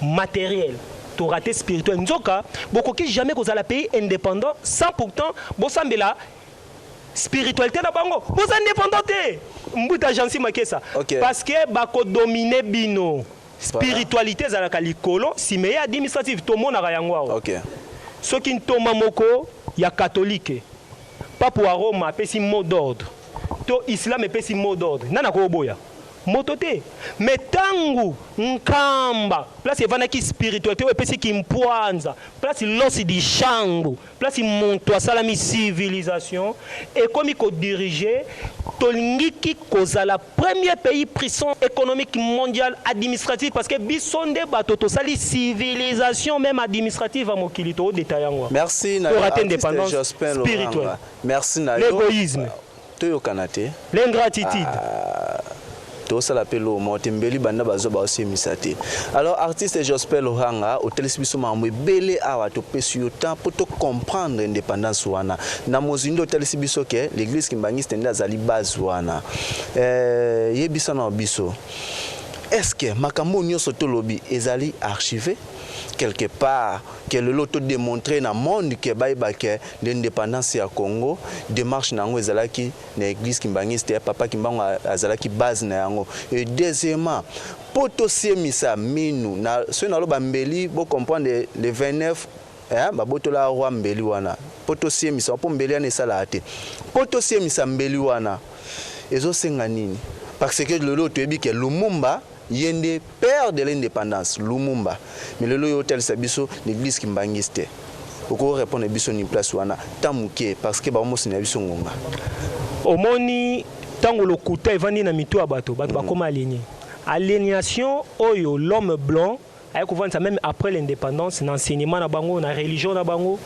matériel to raté spirituel nzoka bokoki jamais kozala pays indépendant sans pourtant bosambela spiritualité na bango boza indépendant te mbuta jansi makesa parce que bako dominer bino spiritualité ezalaka likolo simeye administrative tomonaka yango awa soki ntoma moko ya catholique pape wa Rome apesi mot d'ordre to islam epesi mot d'ordre nana ko boya moto te mais tangu nkamba place evanaki spiritualité epesi kimpwanza place losi di chango place monto asalami civilisation et comme ko diriger tolingiki kozala premier pays puissant économique mondial administratif parce que bisonde bato to sali civilisation même administrative à mokili to détaillango merci na indépendance spirituelle merci na l'égoïsme toyo kanate l'ingratitude to sala pelo motembeli banda bazo ba aussi misate. Alors artiste Jospel Ohanga au telesibiso mamwe belé awa to pesi yo temps pour to comprendre indépendance wana na mozindo telesibiso ke l'église kimbangiste nda zali base wana yebisa na biso. Est-ce que makambo nyonso to lobi ezali archivé quelque part que le loto démontrer na monde que baibake l'indépendance ya Congo démarche nango ezalaki na église kimbangiste papa kimbango azalaki base na yango. Et deuxièmement poto siemisa minu na so na loba mbeli bo comprendre le 29 ba botola roi mbeli wana poto siemisa po mbeli ana sala ate poto siemisa mbeli wana ezo senga nini parce que le loto ebi que Lumumba yende père de l'indépendance Lumumba mais le loyo hôtel sabiso l'église kimbangiste oko répondre biso ni place wana tamuke parce que ba mo sina biso ngonga omoni tango lokuta evandi na mitu abato bato bakoma aligné aliénation oyo l'homme blanc a couvert ça même après l'indépendance l'enseignement na bango na religion na bango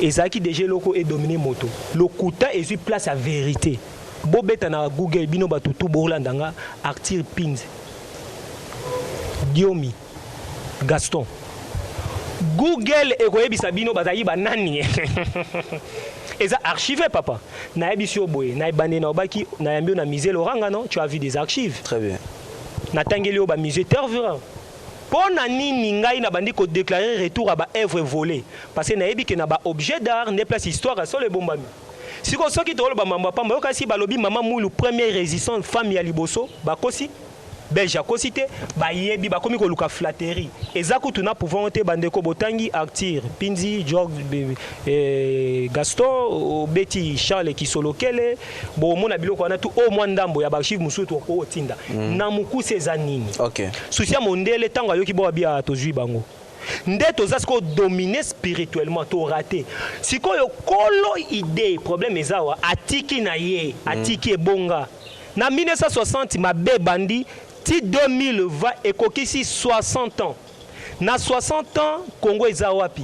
ezaki déjà loko et dominé moto lokuta et place à vérité. Bobeta na Google bino batutu bolandanga Arthur Pins Diomi Gaston Google ekoyebisa bino bazali banani eza archivé papa na ebisio boye na ebande na obaki na yambio na musée Loranga non tu as vu des archives très bien na tangeli oba musée Tervuren pona nini ngai na bandi ko déclarer retour à ba œuvre volée parce que na ebi ke na ba objet d'art ne place histoire sur le bombami. Si vous avez dit que balobi maman moulou première résistance femme ya liboso bakosi belge kosité ba yebi ba komi ko luka flatterie ezaku tuna pouvant te bandeko botangi Arthur Pinzi George Gaston Betty Charles Kisolokele bo mona biloko na tout au moins ndambo ya archive musutu ko tinda na mukuse zanini OK soucia mondele tango yoki bo bia tozui bango ndeto zasko dominer spirituellement to raté sikoyo kolo idée problème ezawa atiki na ye atiki ebonga na 1960 mabe bandi ti 2020 ekokisi 60 ans na 60 ans Congo ezawapi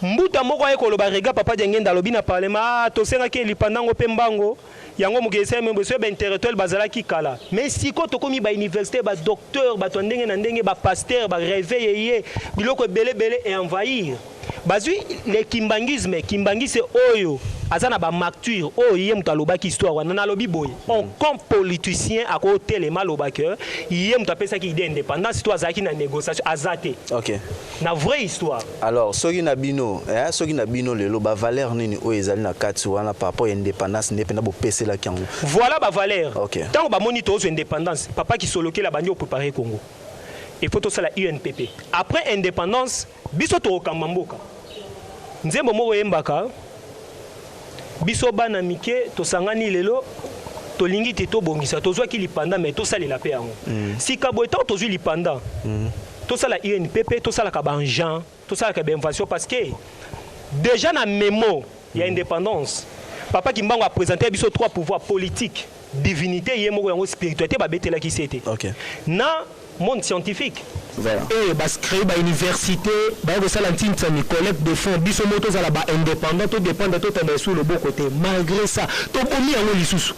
mbuta moko ekoloba rega papa jengenda lobi na parlement to senga ke lipandango pe mbango yango mugese membo so ba intellectuel bazala ki kala mais siko to komi ba université ba docteur ba to ndenge na ndenge ba pasteur ba réveiller biloko belé et envahir bazui le kimbangise oyo azana ba macture oyo yé mutaloba ki histoire wana na lobi boye on comme politicien à côté les malobakeur yé mutapesa ki idée indépendance to azaki na négociation azate OK na vraie histoire alors soki na bino lelo ba valeur nini oyo ezali na kati wana par rapport à indépendance ndependa bo pesa la kiango voilà ba valeur OK tant ba moni to indépendance papa qui soloké la bandi au préparer Congo il faut tout ça la UNPP après indépendance biso to kamamboka nzembo mo yembaka biso bana mike to sangani lelo to lingi te to bongisa to zwa ki lipanda mais to salela pe yango si kaboeta to zwi lipanda to sala UNPP to sala ka banjan to sala ka benvation parce que déjà na mémo il y a indépendance papa Kimbango a présenté biso trois pouvoirs politiques divinité yemo yango spiritualité ba betela ki c'était OK na monde scientifique voilà et bas créer ba université ba ko sala ntinta ni collecte de fonds biso moto za la ba indépendant to dépendre to tomber sur le bon côté malgré ça to komi yango lisusu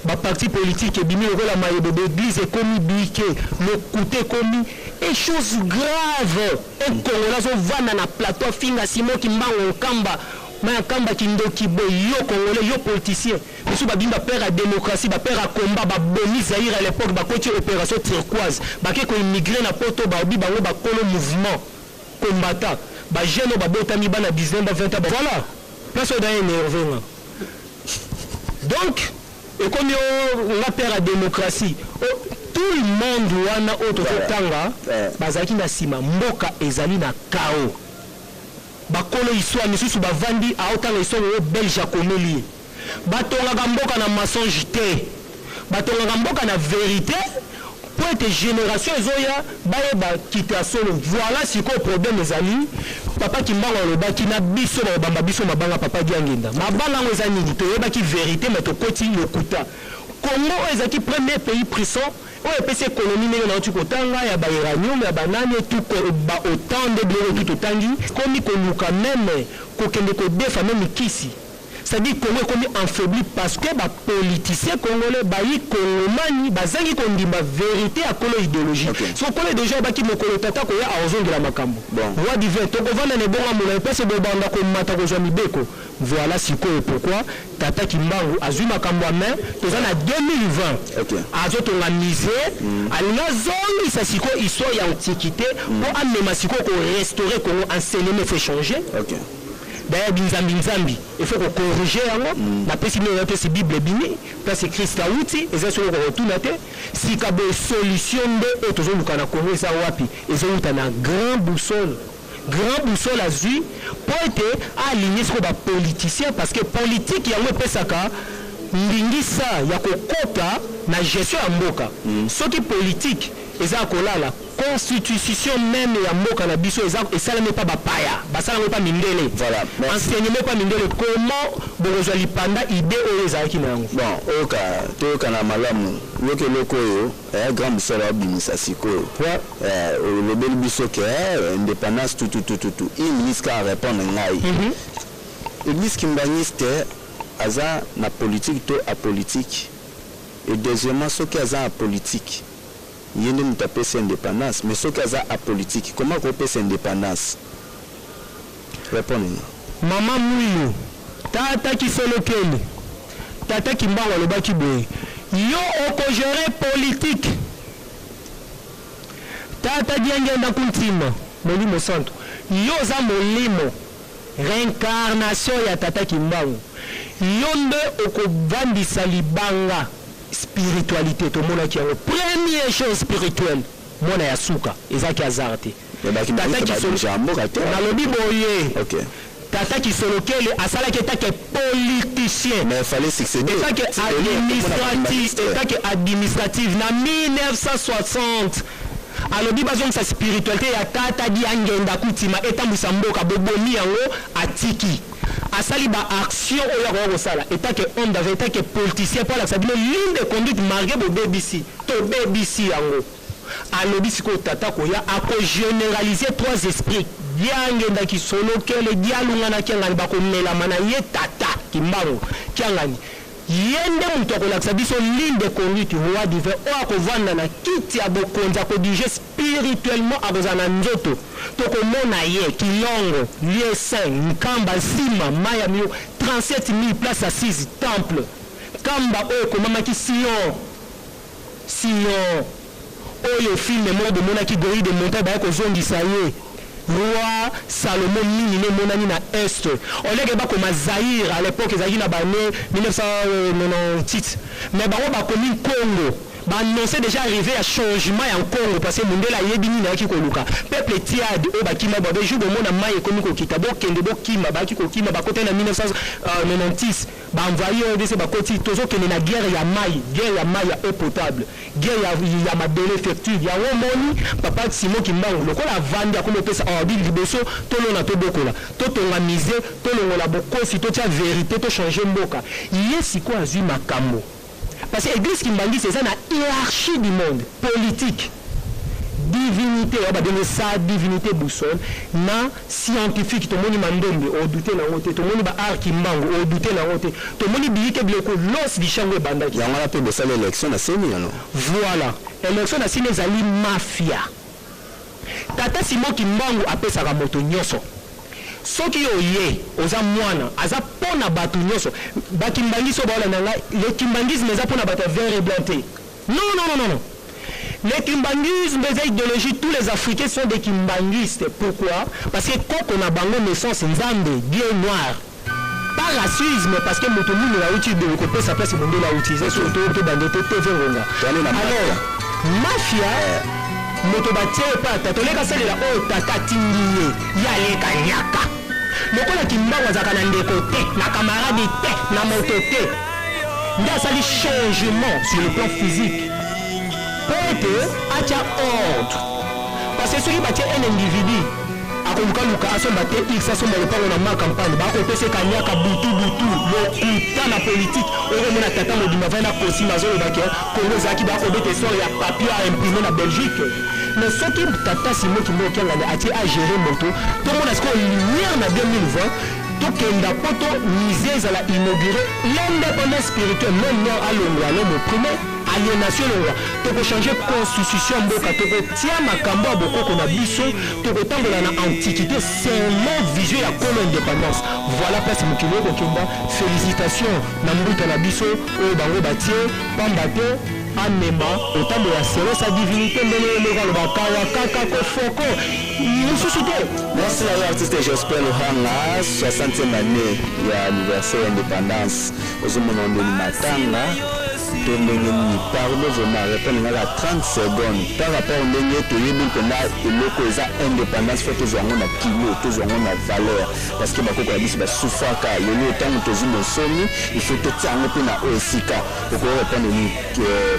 ba parti politique et bimi ko la maille de l'église et komi biké le côté komi et chose grave et Congolais so vana na plateau finga Simon Kimbango Kamba ma Kamba Kindoki boy yo Congolais yo politicien biso ba bimba père à démocratie ba père à combat ba boni Zaïre à l'époque ba côté opération turquoise ba ke ko immigrer na poto ba bi bango ba kolo mouvement combattant ba jeune ba botami ba na 19 ba 20 ba voilà place au dernier nerveux donc et comme la père à démocratie tout le monde wana auto tanga bazaki na sima mboka ezali na kao bakolo histoire misusu bavandi aotanga histoire o belge akomeli batonga mboka na mensonge te batonga mboka na vérité pour être génération ezoya baye ba kita solo voilà siko problème ezali papa Kimbango le baki na biso ba bamba biso mabanga papa diangenda mabanga ngo ezali ni to yebaki vérité mais to koti lokuta Congo ezaki premier pays puissant o epese économie ndenge na tu kotanga ya ba uranium ya banane tout ba autant de blé tout tangi komi ko luka même ko kende ko defa même kisi c'est-à-dire Congo comme affaibli parce que les politiciens congolais bayi congomani bazangi kondimba vérité à colo idéologie. So colo déjà baki mokolo tata ko ya azongi la makambo. Roi divin to ko vana ne bonga mona pese be banda ko mata ko jami beko. Voilà sikoyo pourquoi tata Kimbangu azui makambo à main tozana 2020. Azoto nga misé alina zongi sa siko histoire ya antiquité pour amener siko ko restaurer Congo enseignement fait changer. D'ailleurs, Binzambi, il faut corriger la c'est Bible bini, c'est Christ Aouti, et c'est ce qu'on retourne. Si il y a une solution de autres zones qu'on a connu ça wapi, et c'est une grande boussole à Zui pour être aligné sur les politiciens parce que politique il y a un peu ça ndingisa ya kokota na gestion ya mboka soki politique eza kolala constitution même ya mboka na biso eza esalame pas bapaya basalame pas mindele voilà enseignement pas mindele comment bozwa lipanda idée oyo ezalaki na yango bon oka na malamu yoke loko yo grand bisala abimisa sikoyo le bel biso ke indépendance tout il ministre a répondre ngai église kimbaniste aza na politique to apolitique et deuxièmement ce qui aza apolitique yende mutape sa indépendance mais ce qui aza apolitique comment on peut sa indépendance répondez-nous maman Mouilou tata Kisolokeli tata Kimbangu alobaki boye yo oko gérer politique tata diangenda kuntima molimo santo yo za molimo réincarnation ya tata Kimbangu yonde okobandisa libanga spiritualité to mona ki yango première chose spirituelle mona ya suka ezaki azarte tata Kisolo boye tata Kisolokeli asalaki etake politicien mais il fallait succéder etake administratif na 1960 alobi bazongisa spiritualité ya tata di angenda kutima etambwisa mboka bobomi yango atiki asali ba action oyo ya kosala etake homme d'affaires etake politicien pour la sabine ligne de conduite marquée bo BBC to BBC yango alobi siko tata ko ya ako généraliser trois esprits diangenda Kisolokeli dialungana kiangani bakomela mana ye tata Kimbangu kiangani yende mutu akolakisa biso ligne de conduite roi divin oyo akovanda na kiti ya bokonzi akodirige spirituellement akozala na nzoto tokomona ye kilongo lieu saint nkamba nsima mai ya mio 37 000 place assise temple kamba oyo ekomamaki Sion oyo filme moko bomonaki Gorille de montagne baya kozongisa ye roi Salomon nini ne monani na est oleke bakoma Zaïre à l'époque ezalaki na bane 1998 mais bango bakomi Congo annonçait déjà arrivé à changement en Congo parce que Mundela yebini na ki koluka peuple tiade o bakima ba jour bomona mai ekomiko kitabo kende bo kima baki ko kima bakote na 1996 ba envoyé de ces bakoti tozo kende na guerre ya mai ya eau potable guerre ya mabele effective ya womoni papa Simon Kimbangu lokola vandi akomo pesa ordi liboso tolona to bokola to tonga mise to longola bokosi to tia vérité to changer mboka yesi ko azui makambo. Parce que l'église Kimbangu, c'est ça, la hiérarchie du monde, politique, divinité, on va donner ça, divinité boussole, na scientifique, tout le monde m'a donné, on doutait la honte, tout le monde a art Kimbangu, on doutait la honte, tout le monde dit que l'os du champ de bandaki. Il y a un peu de ça, l'élection, c'est mieux, non? Voilà, l'élection, c'est les alliés mafia. Tata Simon Kimbangu appelle ça la moto nyoso. Soki oye oza mwana aza pona batu nyoso bakimbangiso baola nanga le kimbangisme eza pona batu vert et blanc. Non. Le kimbangisme eza idéologie, tous les Africains sont des kimbangistes. Pourquoi? Parce que quand on a bango naissance nzambe Dieu noir. Pas racisme parce que moto munu la uti de copier sa place monde la utiliser surtout to bandete TV ronga. Alors mafia moto batie pa tatoleka salela o tatatingiye ya leka nyaka lokola Kimbangu azaka na ndeko te na camarade te na moto te nda sali changement sur le plan physique pour que atia ordre parce que celui batie un individu akoluka asomba te x asomba le pango na ma campagne ba ko pese kanyaka butu lokuta na politique oyo mona tata modima vana kosi mazolo baké Congo zaki ba ko bete sort ya papier à imprimer na Belgique mais ce qui tata Simon Kimbangu a été à gérer moto tout le monde est-ce qu'on lumière na 2020 tokenda poto musée ezala inauguré l'indépendance spirituelle même non alongwa l'homme opprimé aliénation longwa tokochanger constitution mboka tokotia makambo ya bokoko na biso tokotambola na antiquité seulement vision ya kolo indépendance. Voilà place mokili okokenda. Félicitations na mbuta na biso oyo bango batie pamba te amema otambo ya selo sa divinité ndenge eleka lobaka wa kaka kofoko mosusu te. Merci à l'artiste Jospin Lohanga, 60e année ya anniversaire indépendance ozomona ndeni matanga to ndenge ni parle vraiment répondre à 30 secondes par rapport au ndenge toyebi mpona eloko eza indépendance fait tozwango na kilo tozwango na valeur parce que bakoko ya biso basufaka lelo ntango tozwi mosoni il faut totia yango mpe na oyo esika okoki répondre ni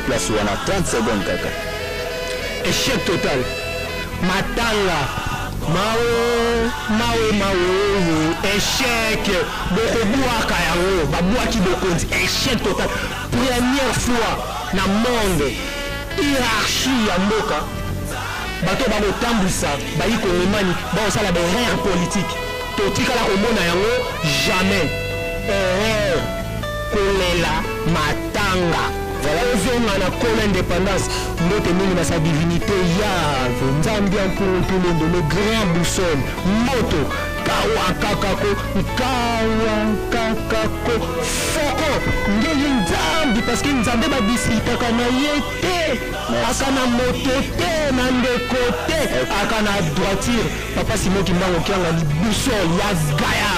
place wana 30 secondes kaka. Échec total. Matanga mawe échec bokobuaka yango babwaki bokonzi. Échec total. Première fois na monde hiérarchie ya mboka bato bakotambwisa bayi kongomani baosala baerreur politique totikala komona yango jamais. Erreur kolela matanga voilà ozonga na kolo indépendance ndote mingi na sa divinité yave nzambi ya mpulutulendo le grand boussole moto kawakakako foko ndenge nzambi parce que nzambe badisitaka na ye te aka na moto te na ndeko te aka na droiture papa simoki mbango kianga ni boussole ya gaya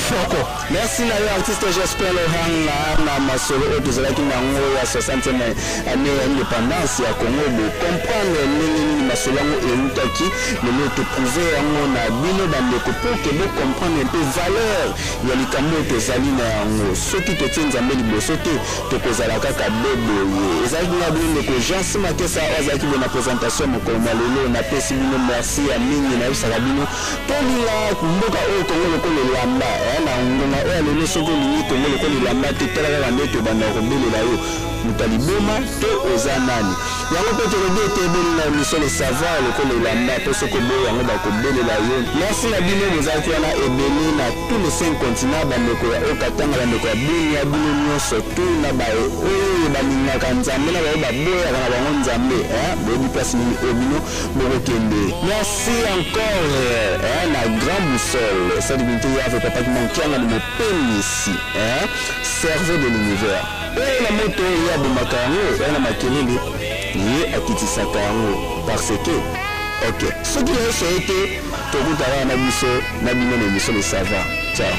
foko. Merci na yo artiste Jospin Lohanga na masolo oyo tozalaki nango ya 60e année ya indépendance ya Congo bo comprendre ndenge nini masolo yango eutaki lelo toprouve yango na bino bandeko po ke bo comprendre un peu valeur ya likambo oyo tozali na yango soki totie nzambe liboso te tokozala kaka beboye ezalaki na bino ndeko Jean Simakesa azalaki bo na présentation mokolo na lelo napesi bino merci ya mingi nayebisaka bino tolinga mboka oyo Congo lokolo elamba na ngonga oyo lelo soki olingi Congo lokolo elamba te tala kaka nde tobanda kobelela yo moto aliboma to oza nani yango mpe tolobi ete ebeli na émission le savoir lokolo elamba mpo soki oboyi yango bakobelela yo. Merci na bino bozalaki wana ebele na tous les 5 continents bandeko ya okatanga bandeko ya bini ya bino nyonso tu na baye oyo balingaka nzambe na baye baboyaka na bango nzambe boyebi place nini oyo bino bokokende. Merci encore na grand boussole sa divinité yave papa ki mankianga ni mopemi ici cerveau de l'univers oyo na moto oyo ya bomaka yango oyo na makelele ye akitisaka yango parce que ok soki nyonso ete tokutaka na biso na bino na émission le savoir. Ciao.